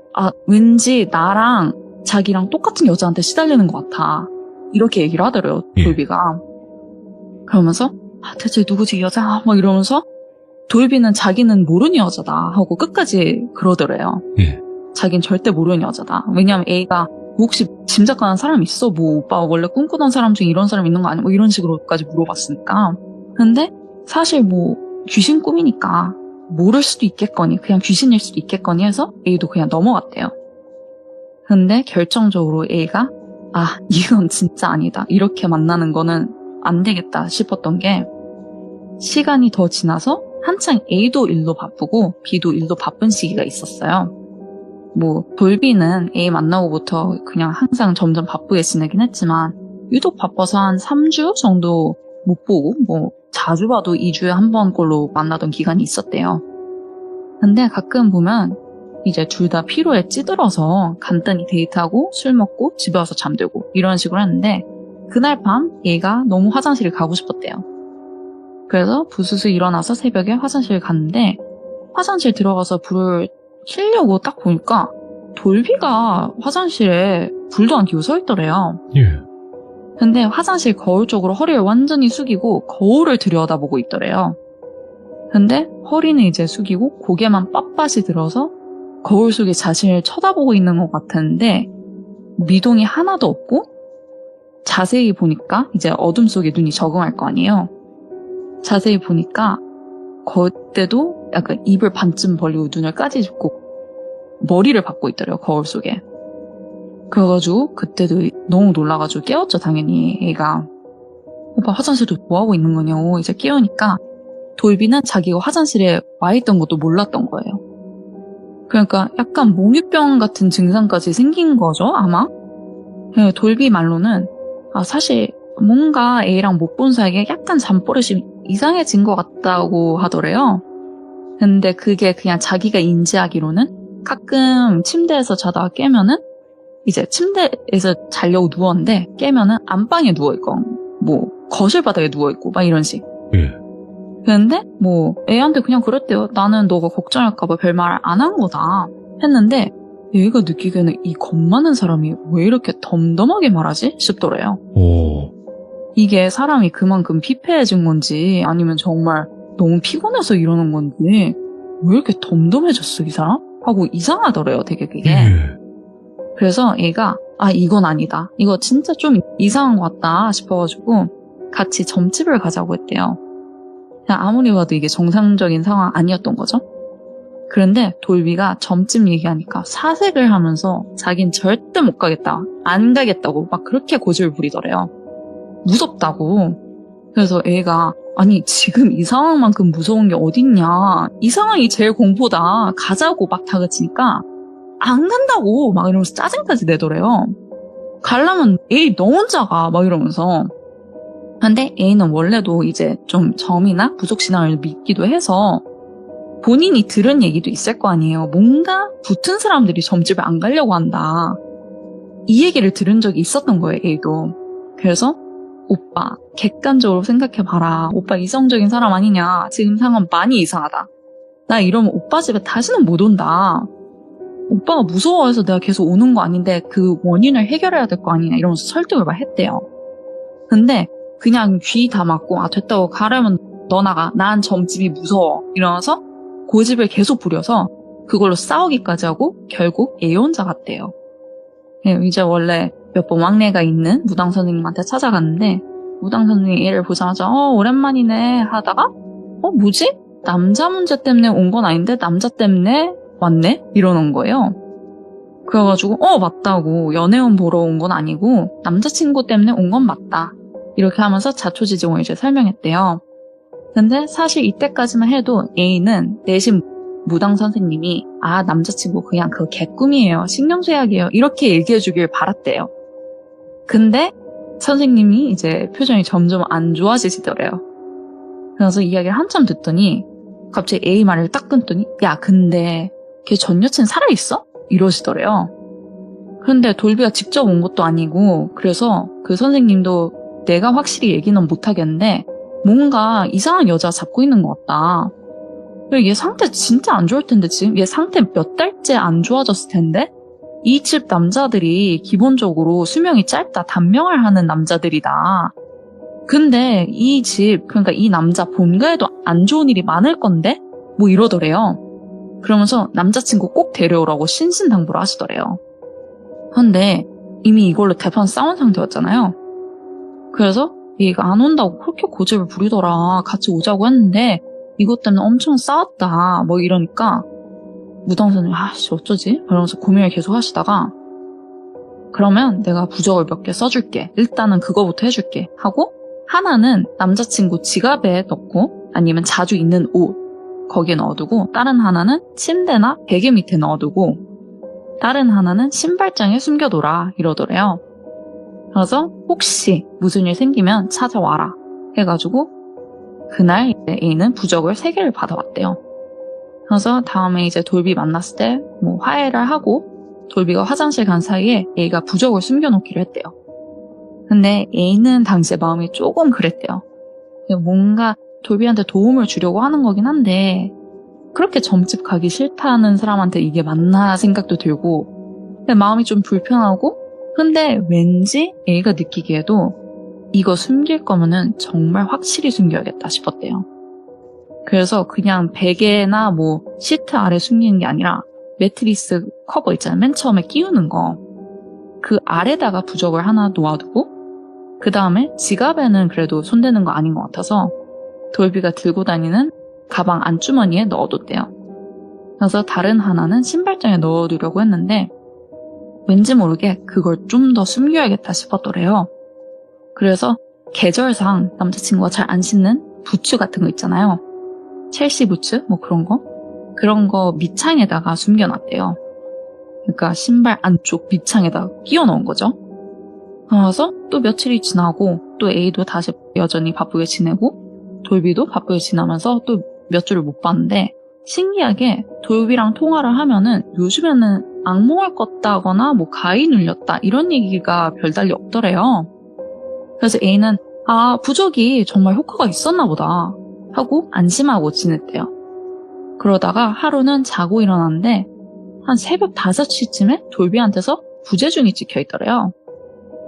왠지 나랑 자기랑 똑같은 여자한테 시달리는 것 같아. 이렇게 얘기를 하더래요. 돌비가. 그러면서 대체 누구지 이 여자 막 이러면서 돌비는 자기는 모르는 여자다 하고 끝까지 그러더래요. 자기는 절대 모르는 여자다. 왜냐면 A가 혹시 짐작가는 사람 있어? 뭐 오빠 원래 꿈꾸던 사람 중에 이런 사람 있는 거 아니야? 뭐 이런 식으로까지 물어봤으니까. 근데 사실 뭐 귀신 꿈이니까 모를 수도 있겠거니 그냥 귀신일 수도 있겠거니 해서 A도 그냥 넘어갔대요. 근데 결정적으로 A가 이건 진짜 아니다. 이렇게 만나는 거는 안 되겠다 싶었던 게 시간이 더 지나서 한창 A도 일도 바쁘고 B도 일도 바쁜 시기가 있었어요. 뭐 돌비는 A 만나고부터 그냥 항상 점점 바쁘게 지내긴 했지만 유독 바빠서 한 3주 정도 못 보고 뭐 자주 봐도 2주에 한 번꼴로 만나던 기간이 있었대요. 근데 가끔 보면 이제 둘 다 피로에 찌들어서 간단히 데이트하고 술 먹고 집에 와서 잠들고 이런 식으로 했는데 그날 밤 얘가 너무 화장실을 가고 싶었대요. 그래서 부스스 일어나서 새벽에 화장실 갔는데 화장실 들어가서 불을 켜려고 딱 보니까 돌비가 화장실에 불도 안 켜고 서 있더래요. 예. 근데 화장실 거울 쪽으로 허리를 완전히 숙이고 거울을 들여다보고 있더래요. 근데 허리는 이제 숙이고 고개만 빳빳이 들어서 거울 속에 자신을 쳐다보고 있는 것 같은데 미동이 하나도 없고 자세히 보니까 이제 어둠 속에 눈이 적응할 거 아니에요. 자세히 보니까 그때도 약간 입을 반쯤 벌리고 눈을 까지고 머리를 박고 있더래요. 거울 속에. 그래가지고 그때도 너무 놀라가지고 깨웠죠. 당연히 애가. 오빠 화장실에 뭐하고 있는 거냐고 이제 깨우니까 돌비는 자기가 화장실에 와 있던 것도 몰랐던 거예요. 그러니까 약간 몽유병 같은 증상까지 생긴 거죠, 아마? 네, 돌비 말로는 사실 뭔가 A랑 못 본 사이에 약간 잠버릇이 이상해진 것 같다고 하더래요. 근데 그게 그냥 자기가 인지하기로는 가끔 침대에서 자다가 깨면은 이제 침대에서 자려고 누웠는데 깨면은 안방에 누워있고 뭐 거실 바닥에 누워있고 막 이런 식. 예. 근데 뭐 애한테 그냥 그랬대요. 나는 너가 걱정할까봐 별말 안 한 거다 했는데 얘가 느끼기에는 이 겁 많은 사람이 왜 이렇게 덤덤하게 말하지 싶더래요. 오. 이게 사람이 그만큼 피폐해진 건지 아니면 정말 너무 피곤해서 이러는 건지 왜 이렇게 덤덤해졌어 이 사람? 하고 이상하더래요 되게 그게. 예. 그래서 얘가 이건 아니다. 이거 진짜 좀 이상한 것 같다 싶어가지고 같이 점집을 가자고 했대요. 그냥 아무리 봐도 이게 정상적인 상황 아니었던 거죠. 그런데 돌비가 점집 얘기하니까 사색을 하면서 자긴 절대 못 가겠다. 안 가겠다고 막 그렇게 고집을 부리더래요. 무섭다고. 그래서 애가 아니 지금 이 상황만큼 무서운 게 어딨냐. 이 상황이 제일 공포다. 가자고 막 다그치니까 안 간다고 막 이러면서 짜증까지 내더래요. 가려면 에이 너 혼자 가 막 이러면서. 근데 A는 원래도 이제 좀 점이나 부족신앙을 믿기도 해서 본인이 들은 얘기도 있을 거 아니에요. 뭔가 붙은 사람들이 점집에 안 가려고 한다. 이 얘기를 들은 적이 있었던 거예요, A도. 그래서 오빠 객관적으로 생각해봐라. 오빠 이성적인 사람 아니냐. 지금 상황 많이 이상하다. 나 이러면 오빠 집에 다시는 못 온다. 오빠가 무서워해서 내가 계속 오는 거 아닌데 그 원인을 해결해야 될 거 아니냐 이러면서 설득을 막 했대요. 근데 그냥 귀 다 막고 됐다고 가려면 너 나가. 난 점집이 무서워. 이러면서 고집을 계속 부려서 그걸로 싸우기까지 하고 결국 A 혼자 갔대요. 네, 이제 원래 몇 번 왕래가 있는 무당 선생님한테 찾아갔는데 무당 선생님이 A를 보자마자 오랜만이네 하다가 뭐지? 남자 문제 때문에 온 건 아닌데 남자 때문에 왔네? 이러는 거예요. 그래가지고 맞다고 연애운 보러 온 건 아니고 남자친구 때문에 온 건 맞다. 이렇게 하면서 자초지종을 이제 설명했대요. 근데 사실 이때까지만 해도 A는 내심 무당 선생님이 남자친구 그냥 그거 개꿈이에요. 신경쇠약이에요. 이렇게 얘기해주길 바랐대요. 근데 선생님이 이제 표정이 점점 안 좋아지시더래요. 그래서 이야기를 한참 듣더니 갑자기 A 말을 딱 끊더니 야 근데 걔 전 여친 살아있어? 이러시더래요. 그런데 돌비가 직접 온 것도 아니고 그래서 그 선생님도 내가 확실히 얘기는 못하겠는데 뭔가 이상한 여자 잡고 있는 것 같다. 그리고 얘 상태 진짜 안 좋을 텐데 지금 얘 상태 몇 달째 안 좋아졌을 텐데 이 집 남자들이 기본적으로 수명이 짧다 단명을 하는 남자들이다. 근데 이 집 그러니까 이 남자 본가에도 안 좋은 일이 많을 건데 뭐 이러더래요. 그러면서 남자친구 꼭 데려오라고 신신당부를 하시더래요. 근데 이미 이걸로 대판 싸운 상태였잖아요. 그래서 얘가 안 온다고 그렇게 고집을 부리더라. 같이 오자고 했는데 이것 때문에 엄청 싸웠다. 뭐 이러니까 무당선생님이 어쩌지? 이러면서 고민을 계속 하시다가 그러면 내가 부적을 몇 개 써줄게. 일단은 그거부터 해줄게. 하고 하나는 남자친구 지갑에 넣고 아니면 자주 입는 옷 거기에 넣어두고 다른 하나는 침대나 베개 밑에 넣어두고 다른 하나는 신발장에 숨겨둬라 이러더래요. 그래서 혹시 무슨 일 생기면 찾아와라 해가지고 그날 이제 A는 부적을 3개를 받아왔대요. 그래서 다음에 이제 돌비 만났을 때 뭐 화해를 하고 돌비가 화장실 간 사이에 A가 부적을 숨겨놓기로 했대요. 근데 A는 당시에 마음이 조금 그랬대요. 뭔가 돌비한테 도움을 주려고 하는 거긴 한데 그렇게 점집 가기 싫다는 사람한테 이게 맞나 생각도 들고 마음이 좀 불편하고 근데 왠지 A가 느끼기에도 이거 숨길 거면은 정말 확실히 숨겨야겠다 싶었대요. 그래서 그냥 베개나 뭐 시트 아래 숨기는 게 아니라 매트리스 커버 있잖아요. 맨 처음에 끼우는 거. 그 아래다가 부적을 하나 놓아두고 그 다음에 지갑에는 그래도 손대는 거 아닌 것 같아서 돌비가 들고 다니는 가방 안주머니에 넣어뒀대요. 그래서 다른 하나는 신발장에 넣어두려고 했는데 왠지 모르게 그걸 좀 더 숨겨야겠다 싶었더래요. 그래서 계절상 남자친구가 잘 안 신는 부츠 같은 거 있잖아요. 첼시 부츠? 뭐 그런 거 밑창에다가 숨겨놨대요. 그러니까 신발 안쪽 밑창에다가 끼워 넣은 거죠. 그래서 또 며칠이 지나고 또 A도 다시 여전히 바쁘게 지내고 돌비도 바쁘게 지나면서 또 몇 주를 못 봤는데 신기하게 돌비랑 통화를 하면은 요즘에는 악몽을 꿨다거나 뭐 가위 눌렸다 이런 얘기가 별달리 없더래요. 그래서 A는 부적이 정말 효과가 있었나 보다 하고 안심하고 지냈대요. 그러다가 하루는 자고 일어났는데 한 새벽 5시쯤에 돌비한테서 부재중이 찍혀있더래요.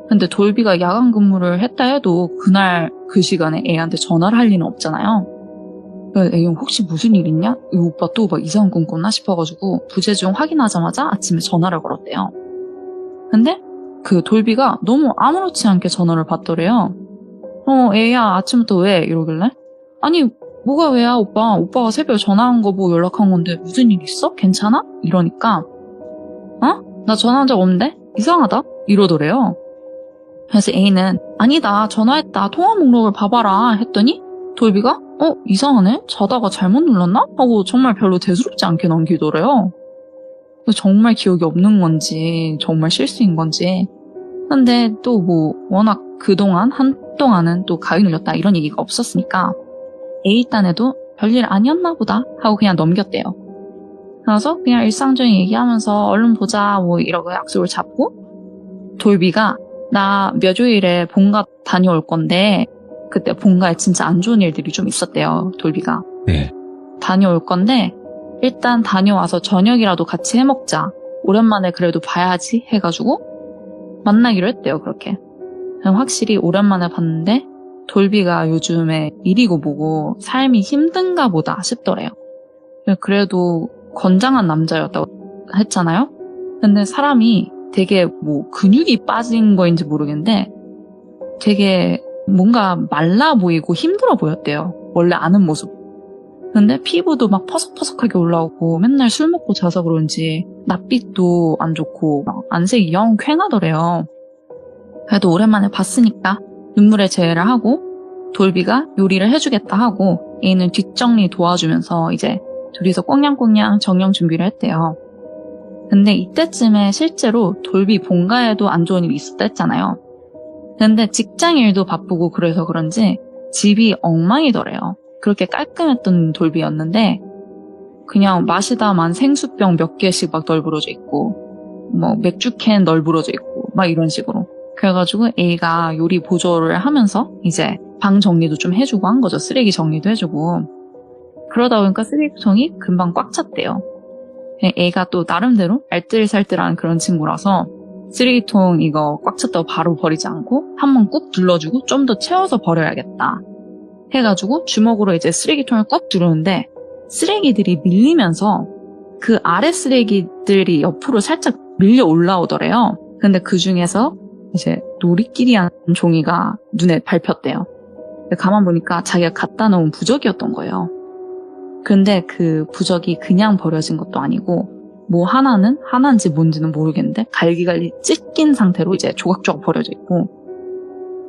근데 돌비가 야간 근무를 했다 해도 그날 그 시간에 A한테 전화를 할 리는 없잖아요. 그래서 A는 혹시 무슨 일 있냐? 이 오빠 또 막 이상한 꿈 꿨나 싶어가지고 부재중 확인하자마자 아침에 전화를 걸었대요. 근데 그 돌비가 너무 아무렇지 않게 전화를 받더래요. A야 아침부터 왜? 이러길래 아니 뭐가 왜야 오빠? 오빠가 새벽에 전화한 거 보고 연락한 건데 무슨 일 있어? 괜찮아? 이러니까 나 전화한 적 없는데? 이상하다? 이러더래요. 그래서 A는 아니다 전화했다 통화 목록을 봐봐라 했더니 돌비가 이상하네? 자다가 잘못 눌렀나? 하고 정말 별로 대수롭지 않게 넘기더래요. 정말 기억이 없는 건지 정말 실수인 건지 근데 또 뭐 워낙 그동안 한동안은 또 가위 눌렸다 이런 얘기가 없었으니까 A 딴에도 별일 아니었나 보다 하고 그냥 넘겼대요. 그래서 그냥 일상적인 얘기하면서 얼른 보자 뭐 이러고 약속을 잡고 돌비가 나 몇 요일에 본가 다녀올 건데 그때 본가에 진짜 안 좋은 일들이 좀 있었대요. 돌비가. 네. 다녀올 건데 일단 다녀와서 저녁이라도 같이 해먹자. 오랜만에 그래도 봐야지 해가지고 만나기로 했대요. 그렇게. 확실히 오랜만에 봤는데 돌비가 요즘에 일이고 뭐고 삶이 힘든가 보다 싶더래요. 그래도 건장한 남자였다고 했잖아요. 근데 사람이 되게 뭐 근육이 빠진 거인지 모르겠는데 되게 뭔가 말라 보이고 힘들어 보였대요. 원래 아는 모습. 근데 피부도 막 퍼석퍼석하게 올라오고 맨날 술 먹고 자서 그런지 낯빛도 안 좋고 막 안색이 영 쾌하더래요. 그래도 오랜만에 봤으니까 눈물의 제해를 하고 돌비가 요리를 해주겠다 하고 A는 뒷정리 도와주면서 이제 둘이서 꽁냥꽁냥 정령 준비를 했대요. 근데 이때쯤에 실제로 돌비 본가에도 안 좋은 일이 있었다 했잖아요. 근데 직장 일도 바쁘고 그래서 그런지 집이 엉망이더래요. 그렇게 깔끔했던 돌비였는데 그냥 마시다만 생수병 몇 개씩 막 널브러져 있고 뭐 맥주캔 널브러져 있고 막 이런 식으로. 그래가지고 A가 요리 보조를 하면서 이제 방 정리도 좀 해주고 한 거죠. 쓰레기 정리도 해주고. 그러다 보니까 쓰레기통이 금방 꽉 찼대요. A가 또 나름대로 알뜰살뜰한 그런 친구라서 쓰레기통 이거 꽉 찼다고 바로 버리지 않고 한번 꾹 눌러주고 좀 더 채워서 버려야겠다 해가지고 주먹으로 이제 쓰레기통을 꾹 누르는데 쓰레기들이 밀리면서 그 아래 쓰레기들이 옆으로 살짝 밀려 올라오더래요. 근데 그 중에서 이제 놀이끼리한 종이가 눈에 밟혔대요. 가만 보니까 자기가 갖다 놓은 부적이었던 거예요. 근데 그 부적이 그냥 버려진 것도 아니고 뭐 하나는 하나인지 뭔지는 모르겠는데 갈기갈기 찢긴 상태로 이제 조각조각 버려져 있고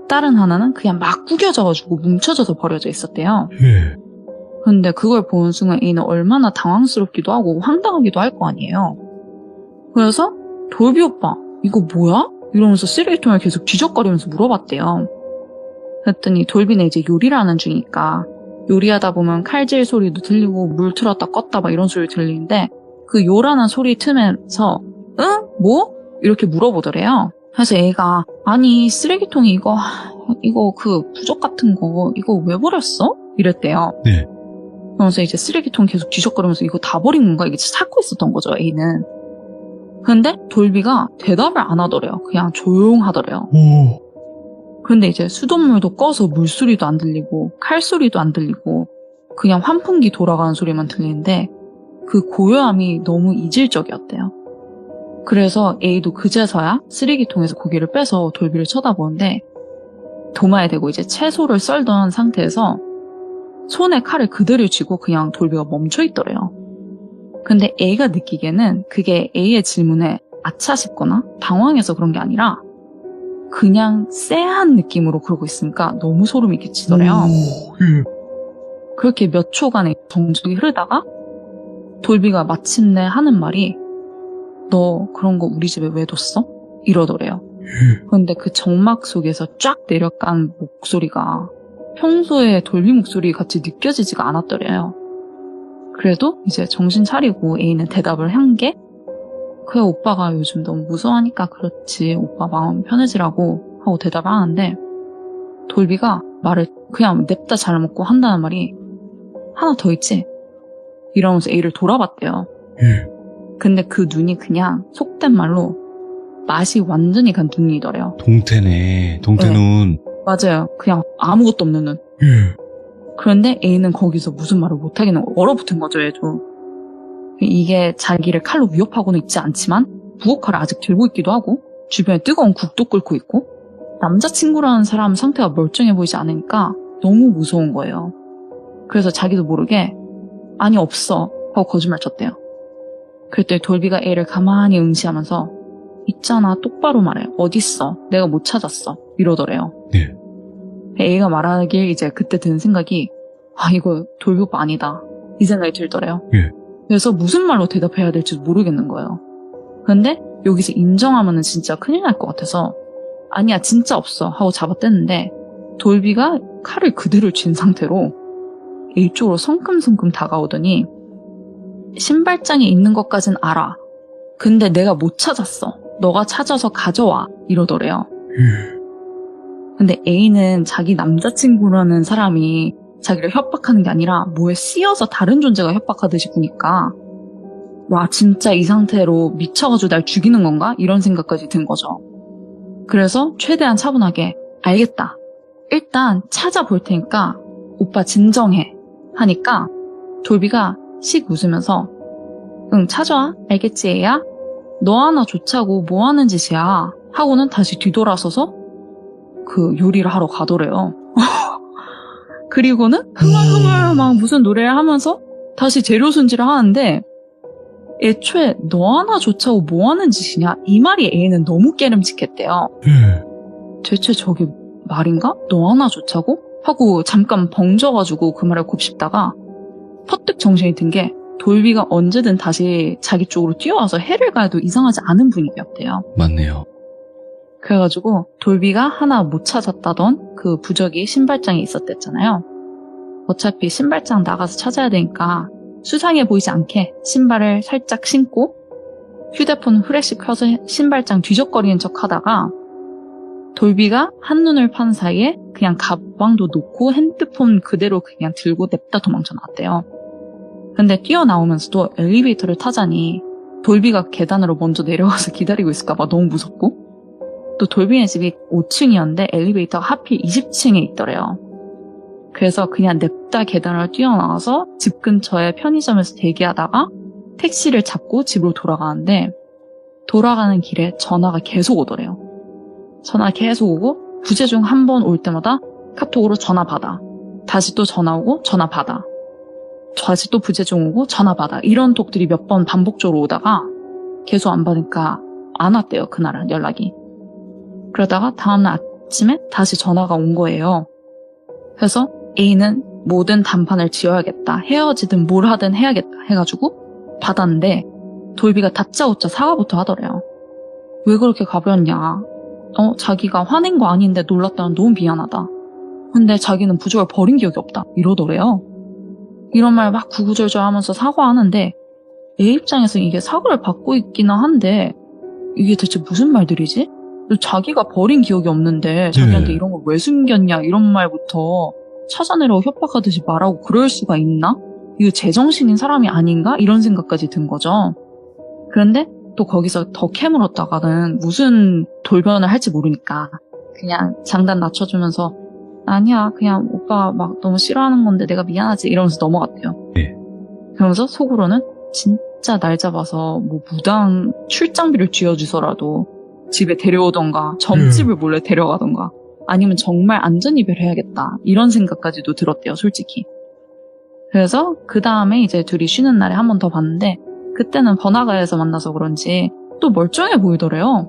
다른 하나는 그냥 막 구겨져가지고 뭉쳐져서 버려져 있었대요. 근데 그걸 보는 순간 A는 얼마나 당황스럽기도 하고 황당하기도 할 거 아니에요. 그래서 돌비 오빠 이거 뭐야? 이러면서 쓰레기통을 계속 뒤적거리면서 물어봤대요. 그랬더니 돌비는 이제 요리를 하는 중이니까 요리하다 보면 칼질 소리도 들리고 물 틀었다 껐다 막 이런 소리 들리는데 그 요란한 소리 틈에서 응? 뭐? 이렇게 물어보더래요. 그래서 A가 아니 쓰레기통에 이거 그 부적 같은 거 이거 왜 버렸어? 이랬대요. 네. 그러면서 이제 쓰레기통 계속 뒤적거리면서 이거 다 버린 건가? 이게 찾고 있었던 거죠, A는. 근데 돌비가 대답을 안 하더래요. 그냥 조용하더래요. 근데 이제 수돗물도 꺼서 물소리도 안 들리고 칼소리도 안 들리고 그냥 환풍기 돌아가는 소리만 들리는데 그 고요함이 너무 이질적이었대요. 그래서 A도 그제서야 쓰레기통에서 고개를 빼서 돌비를 쳐다보는데 도마에 대고 이제 채소를 썰던 상태에서 손에 칼을 그대로 쥐고 그냥 돌비가 멈춰있더래요. 근데 A가 느끼기에는 그게 A의 질문에 아차 싶거나 당황해서 그런 게 아니라 그냥 쎄한 느낌으로 그러고 있으니까 너무 소름이 끼치더래요. 그렇게 몇 초간의 정적이 흐르다가 돌비가 마침내 하는 말이 너 그런 거 우리 집에 왜 뒀어? 이러더래요. 그런데 그 정막 속에서 쫙 내려간 목소리가 평소에 돌비 목소리 같이 느껴지지가 않았더래요. 그래도 이제 정신 차리고 A는 대답을 한 게 그래 오빠가 요즘 너무 무서워하니까 그렇지 오빠 마음 편해지라고 하고 대답을 하는데 돌비가 말을 그냥 냅다 잘 먹고 한다는 말이 하나 더 있지? 이러면서 A를 돌아봤대요. 근데 그 눈이 그냥 속된 말로 맛이 완전히 간 눈이더래요. 동태네. 동태 네. 눈. 맞아요. 그냥 아무것도 없는 눈. 그런데 A는 거기서 무슨 말을 못하겠는 거예요. 얼어붙은 거죠, 얘도. 이게 자기를 칼로 위협하고는 있지 않지만 부엌칼을 아직 들고 있기도 하고 주변에 뜨거운 국도 끓고 있고 남자친구라는 사람 상태가 멀쩡해 보이지 않으니까 너무 무서운 거예요. 그래서 자기도 모르게 아니 없어 하고 거짓말 쳤대요. 그랬더니 돌비가 A를 가만히 응시하면서 있잖아 똑바로 말해 어딨어 내가 못 찾았어 이러더래요. 네. A가 말하길 이제 그때 드는 생각이 아 이거 돌비 오빠 아니다 이 생각이 들더래요. 예. 그래서 무슨 말로 대답해야 될지 모르겠는 거예요. 근데 여기서 인정하면은 진짜 큰일 날 것 같아서 아니야 진짜 없어 하고 잡아댔는데 돌비가 칼을 그대로 쥔 상태로 A 쪽으로 성큼성큼 다가오더니 신발장에 있는 것까진 알아. 근데 내가 못 찾았어. 너가 찾아서 가져와 이러더래요. 근데 A는 자기 남자친구라는 사람이 자기를 협박하는 게 아니라 뭐에 씌어서 다른 존재가 협박하듯이 보니까 와 진짜 이 상태로 미쳐가지고 날 죽이는 건가? 이런 생각까지 든 거죠. 그래서 최대한 차분하게 알겠다. 일단 찾아볼 테니까 오빠 진정해 하니까 돌비가 씩 웃으면서 응 찾아와 알겠지 애야? 너 하나 좋자고 뭐 하는 짓이야 하고는 다시 뒤돌아서서 그 요리를 하러 가더래요. 그리고는 흥얼흥얼 막 무슨 노래를 하면서 다시 재료 손질을 하는데 애초에 너 하나 좋자고 뭐 하는 짓이냐 이 말이 A는 너무 깨름직했대요. 대체 저게 말인가? 너 하나 좋자고? 하고 잠깐 벙져가지고 그 말을 곱씹다가 퍼뜩 정신이 든 게 돌비가 언제든 다시 자기 쪽으로 뛰어와서 해를 가해도 이상하지 않은 분위기였대요. 맞네요. 그래가지고 돌비가 하나 못 찾았다던 그 부적이 신발장에 있었댔잖아요. 어차피 신발장 나가서 찾아야 되니까 수상해 보이지 않게 신발을 살짝 신고 휴대폰 후레쉬 켜서 신발장 뒤적거리는 척 하다가 돌비가 한눈을 판 사이에 그냥 가방도 놓고 핸드폰 그대로 그냥 들고 냅다 도망쳐 나왔대요. 근데 뛰어나오면서도 엘리베이터를 타자니 돌비가 계단으로 먼저 내려가서 기다리고 있을까봐 너무 무섭고 또 돌비네 집이 5층이었는데 엘리베이터가 하필 20층에 있더래요. 그래서 그냥 냅다 계단을 뛰어나와서 집 근처에 편의점에서 대기하다가 택시를 잡고 집으로 돌아가는데 돌아가는 길에 전화가 계속 오더래요. 전화가 계속 오고 부재중 한 번 올 때마다 카톡으로 전화 받아. 다시 또 전화 오고 전화 받아. 다시 또 부재중 오고 전화 받아. 이런 톡들이 몇 번 반복적으로 오다가 계속 안 받으니까 안 왔대요. 그날은 연락이. 그러다가 다음날 아침에 다시 전화가 온 거예요. 그래서 A는 모든 단판을 지어야겠다. 헤어지든 뭘 하든 해야겠다 해가지고 받았는데 돌비가 다짜고짜 사과부터 하더래요. 왜 그렇게 가버렸냐. 자기가 화낸 거 아닌데 놀랐다는 너무 미안하다. 근데 자기는 부적을 버린 기억이 없다. 이러더래요. 이런 말 막 구구절절 하면서 사과하는데 애 입장에서 이게 사과를 받고 있기는 한데 이게 대체 무슨 말들이지? 자기가 버린 기억이 없는데 자기한테 네. 이런 걸 왜 숨겼냐 이런 말부터 찾아내라고 협박하듯이 말하고 그럴 수가 있나? 이거 제정신인 사람이 아닌가? 이런 생각까지 든 거죠. 그런데 또 거기서 더 캐물었다가는 무슨 돌변을 할지 모르니까 그냥 장단 낮춰주면서 아니야 그냥 오빠 막 너무 싫어하는 건데 내가 미안하지 이러면서 넘어갔대요. 네. 그러면서 속으로는 진짜 날 잡아서 뭐 무당 출장비를 쥐어주서라도 집에 데려오던가 점집을 몰래 데려가던가 아니면 정말 안전이별해야겠다 이런 생각까지도 들었대요 솔직히. 그래서 그 다음에 이제 둘이 쉬는 날에 한 번 더 봤는데 그때는 번화가에서 만나서 그런지 또 멀쩡해 보이더래요.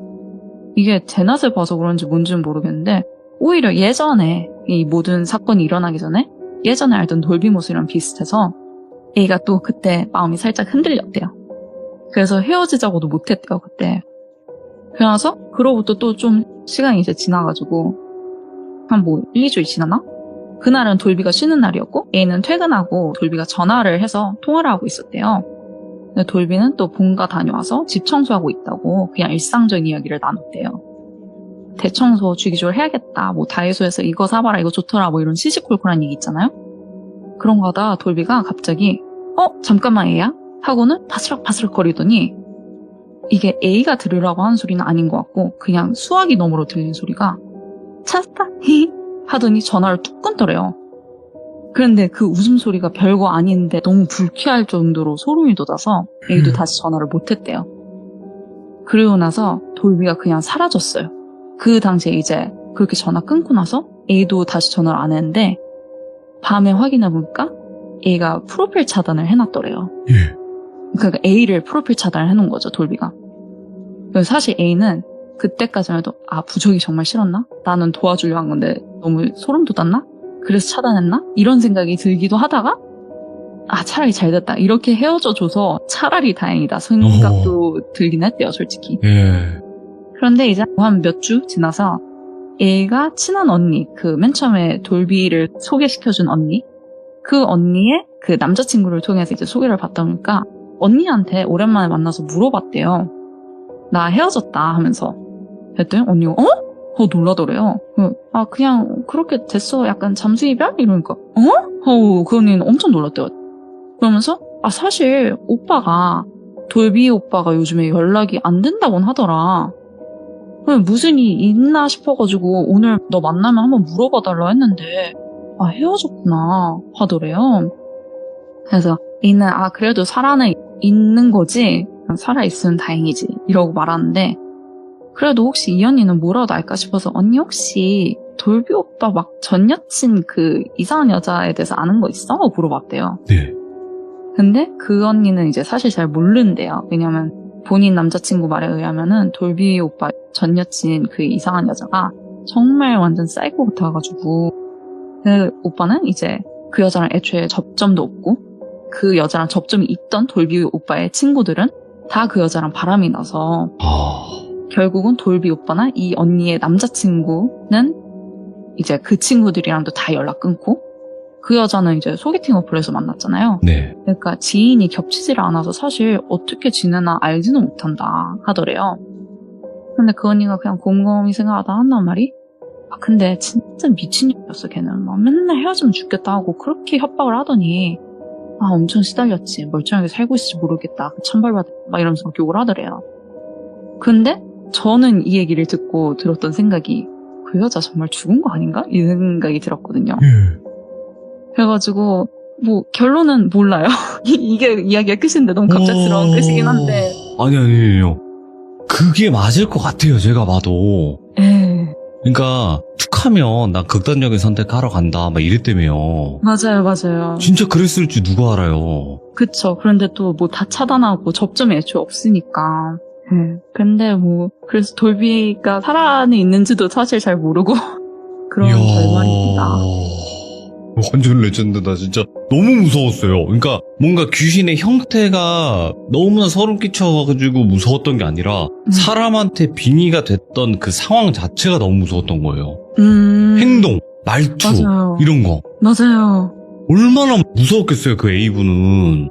이게 대낮에 봐서 그런지 뭔지는 모르겠는데 오히려 예전에 이 모든 사건이 일어나기 전에 예전에 알던 돌비 모습이랑 비슷해서 A가 또 그때 마음이 살짝 흔들렸대요. 그래서 헤어지자고도 못했대요 그때. 그래서 그로부터 또 좀 시간이 이제 지나가지고 한 뭐 1, 2주일 지나나? 그날은 돌비가 쉬는 날이었고 A는 퇴근하고 돌비가 전화를 해서 통화를 하고 있었대요. 근데 돌비는 또 본가 다녀와서 집 청소하고 있다고 그냥 일상적인 이야기를 나눴대요. 대청소 주기적으로 해야겠다. 뭐 다이소에서 이거 사봐라 이거 좋더라 뭐 이런 시시콜콜한 얘기 있잖아요. 그런 거 하다가 돌비가 갑자기 잠깐만 A야? 하고는 바스락바스락 거리더니 이게 A가 들으라고 하는 소리는 아닌 것 같고 그냥 수화기 너머로 들린 소리가 찾았다 히 하더니 전화를 뚝 끊더래요. 그런데 그 웃음소리가 별거 아닌데 너무 불쾌할 정도로 소름이 돋아서 A도 다시 전화를 못했대요. 그리고 나서 돌비가 그냥 사라졌어요. 그 당시에 이제 그렇게 전화 끊고 나서 A도 다시 전화를 안 했는데 밤에 확인해보니까 A가 프로필 차단을 해놨더래요. 예. 그러니까 A를 프로필 차단을 해놓은 거죠, 돌비가. 그래서 사실 A는 그때까지만 해도 부적이 정말 싫었나? 나는 도와주려고 한 건데 너무 소름 돋았나? 그래서 차단했나? 이런 생각이 들기도 하다가 차라리 잘 됐다. 이렇게 헤어져줘서 차라리 다행이다. 생각도 들긴 했대요, 솔직히. 예. 그런데 이제 한 몇 주 지나서 A가 친한 언니, 그 맨 처음에 돌비를 소개시켜준 언니, 그 언니의 그 남자친구를 통해서 이제 소개를 받다 보니까 언니한테 오랜만에 만나서 물어봤대요. 나 헤어졌다 하면서. 그랬더니 언니가 놀라더래요. 그냥 그렇게 됐어. 약간 잠수 이별? 이러니까 그 언니는 엄청 놀랐대요. 그러면서 사실 오빠가 돌비 오빠가 요즘에 연락이 안 된다고는 하더라. 무슨 일이 있나 싶어가지고 오늘 너 만나면 한번 물어봐달라 했는데 헤어졌구나 하더래요. 그래서 A는 그래도 살아는 있는 거지 살아있으면 다행이지 이러고 말하는데 그래도 혹시 이 언니는 뭐라도 알까 싶어서 언니 혹시 돌비 오빠 막 전 여친 그 이상한 여자에 대해서 아는 거 있어? 하고 물어봤대요. 네. 근데 그 언니는 이제 사실 잘 모른대요. 왜냐면 본인 남자친구 말에 의하면은 돌비 오빠 전 여친 그 이상한 여자가 정말 완전 사이코 같아가지고 그 오빠는 이제 그 여자랑 애초에 접점도 없고 그 여자랑 접점이 있던 돌비 오빠의 친구들은 다 그 여자랑 바람이 나서 결국은 돌비 오빠나 이 언니의 남자친구는 이제 그 친구들이랑도 다 연락 끊고 그 여자는 이제 소개팅 어플에서 만났잖아요. 네. 그러니까 지인이 겹치지를 않아서 사실 어떻게 지내나 알지는 못한다 하더래요. 근데 그 언니가 그냥 곰곰이 생각하다 한단 말이 근데 진짜 미친년이었어 걔는. 막 맨날 헤어지면 죽겠다 하고 그렇게 협박을 하더니 엄청 시달렸지. 멀쩡하게 살고 있을지 모르겠다. 천벌받아. 막 이러면서 욕을 하더래요. 근데 저는 이 얘기를 듣고 들었던 생각이 그 여자 정말 죽은 거 아닌가? 이 생각이 들었거든요. 그래가지고 뭐 결론은 몰라요. 이게 이야기가 끝인데 너무 갑작스러운 끝이긴 한데. 아니요. 그게 맞을 것 같아요. 제가 봐도. 그러니까 툭하면 나 극단적인 선택하러 간다 막 이랬다며요. 맞아요. 진짜 그랬을지 누가 알아요. 그쵸. 그런데 또 뭐 다 차단하고 접점이 애초에 없으니까. 근데 뭐 그래서 돌비가 살아는 있는지도 사실 잘 모르고 그런 결말입니다. 완전 레전드다. 진짜 너무 무서웠어요. 그러니까 뭔가 귀신의 형태가 너무나 소름 끼쳐가지고 무서웠던 게 아니라 사람한테 빙의가 됐던 그 상황 자체가 너무 무서웠던 거예요. 행동, 말투 맞아요. 이런 거. 맞아요. 얼마나 무서웠겠어요, 그 A분은.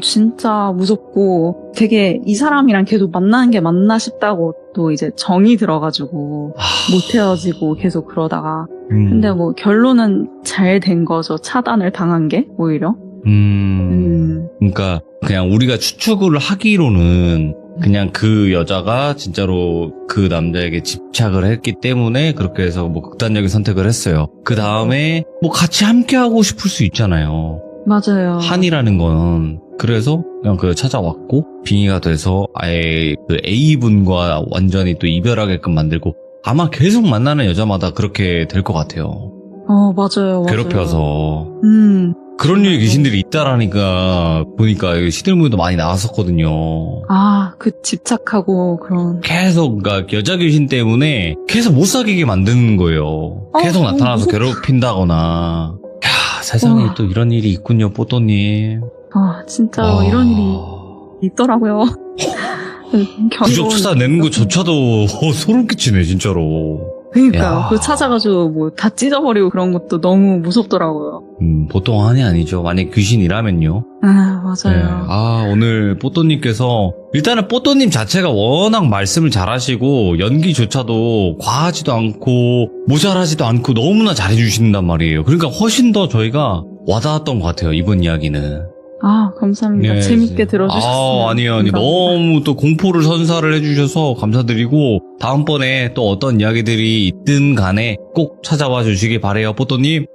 진짜 무섭고 되게 이 사람이랑 계속 만나는 게 맞나 싶다고 또 이제 정이 들어가지고 못 헤어지고 계속 그러다가 근데 뭐 결론은 잘 된 거죠. 차단을 당한 게 오히려. 그러니까 그냥 우리가 추측을 하기로는 그냥 그 여자가 진짜로 그 남자에게 집착을 했기 때문에 그렇게 해서 뭐 극단적인 선택을 했어요. 그 다음에 뭐 같이 함께 하고 싶을 수 있잖아요. 맞아요. 한이라는 건. 그래서 그냥 그 찾아왔고 빙의가 돼서 아예 그 A분과 완전히 또 이별하게끔 만들고 아마 계속 만나는 여자마다 그렇게 될 것 같아요. 맞아요. 괴롭혀서. 그런 맞아요. 류의 귀신들이 있다라니까 보니까 시들무에도 많이 나왔었거든요. 그 집착하고 그런. 계속 그러니까 여자 귀신 때문에 계속 못 사귀게 만드는 거예요. 계속 너무 나타나서 무섭다. 괴롭힌다거나. 야, 세상에 또 이런 일이 있군요, 뽀또님. 진짜 이런 일이 있더라고요. 부적투사 내는 거조차도 소름 끼치네, 진짜로. 그러니까요. 야. 그 찾아가지고 뭐 다 찢어버리고 그런 것도 너무 무섭더라고요. 보통 한이 아니죠. 만약 귀신이라면요. 맞아요. 오늘 뽀또님께서 일단은 뽀또님 자체가 워낙 말씀을 잘하시고 연기조차도 과하지도 않고 모자라지도 않고 너무나 잘해주신단 말이에요. 그러니까 훨씬 더 저희가 와닿았던 것 같아요. 이번 이야기는. 감사합니다. 재밌게 들어주셨어요. 아니요. 너무 또 공포를 선사를 해주셔서 감사드리고 다음번에 또 어떤 이야기들이 있든 간에 꼭 찾아와 주시기 바래요, 뽀또님.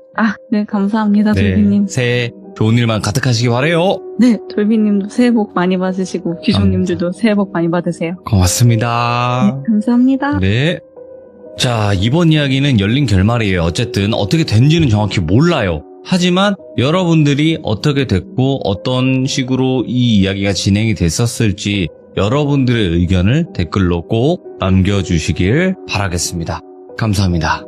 네, 감사합니다, 돌비님. 새해 좋은 일만 가득하시기 바래요. 네, 돌비님도 새해 복 많이 받으시고 귀종님들도 새해 복 많이 받으세요. 고맙습니다. 네, 감사합니다. 네. 자, 이번 이야기는 열린 결말이에요. 어쨌든 어떻게 된지는 정확히 몰라요. 하지만 여러분들이 어떻게 됐고 어떤 식으로 이 이야기가 진행이 됐었을지 여러분들의 의견을 댓글로 꼭 남겨주시길 바라겠습니다. 감사합니다.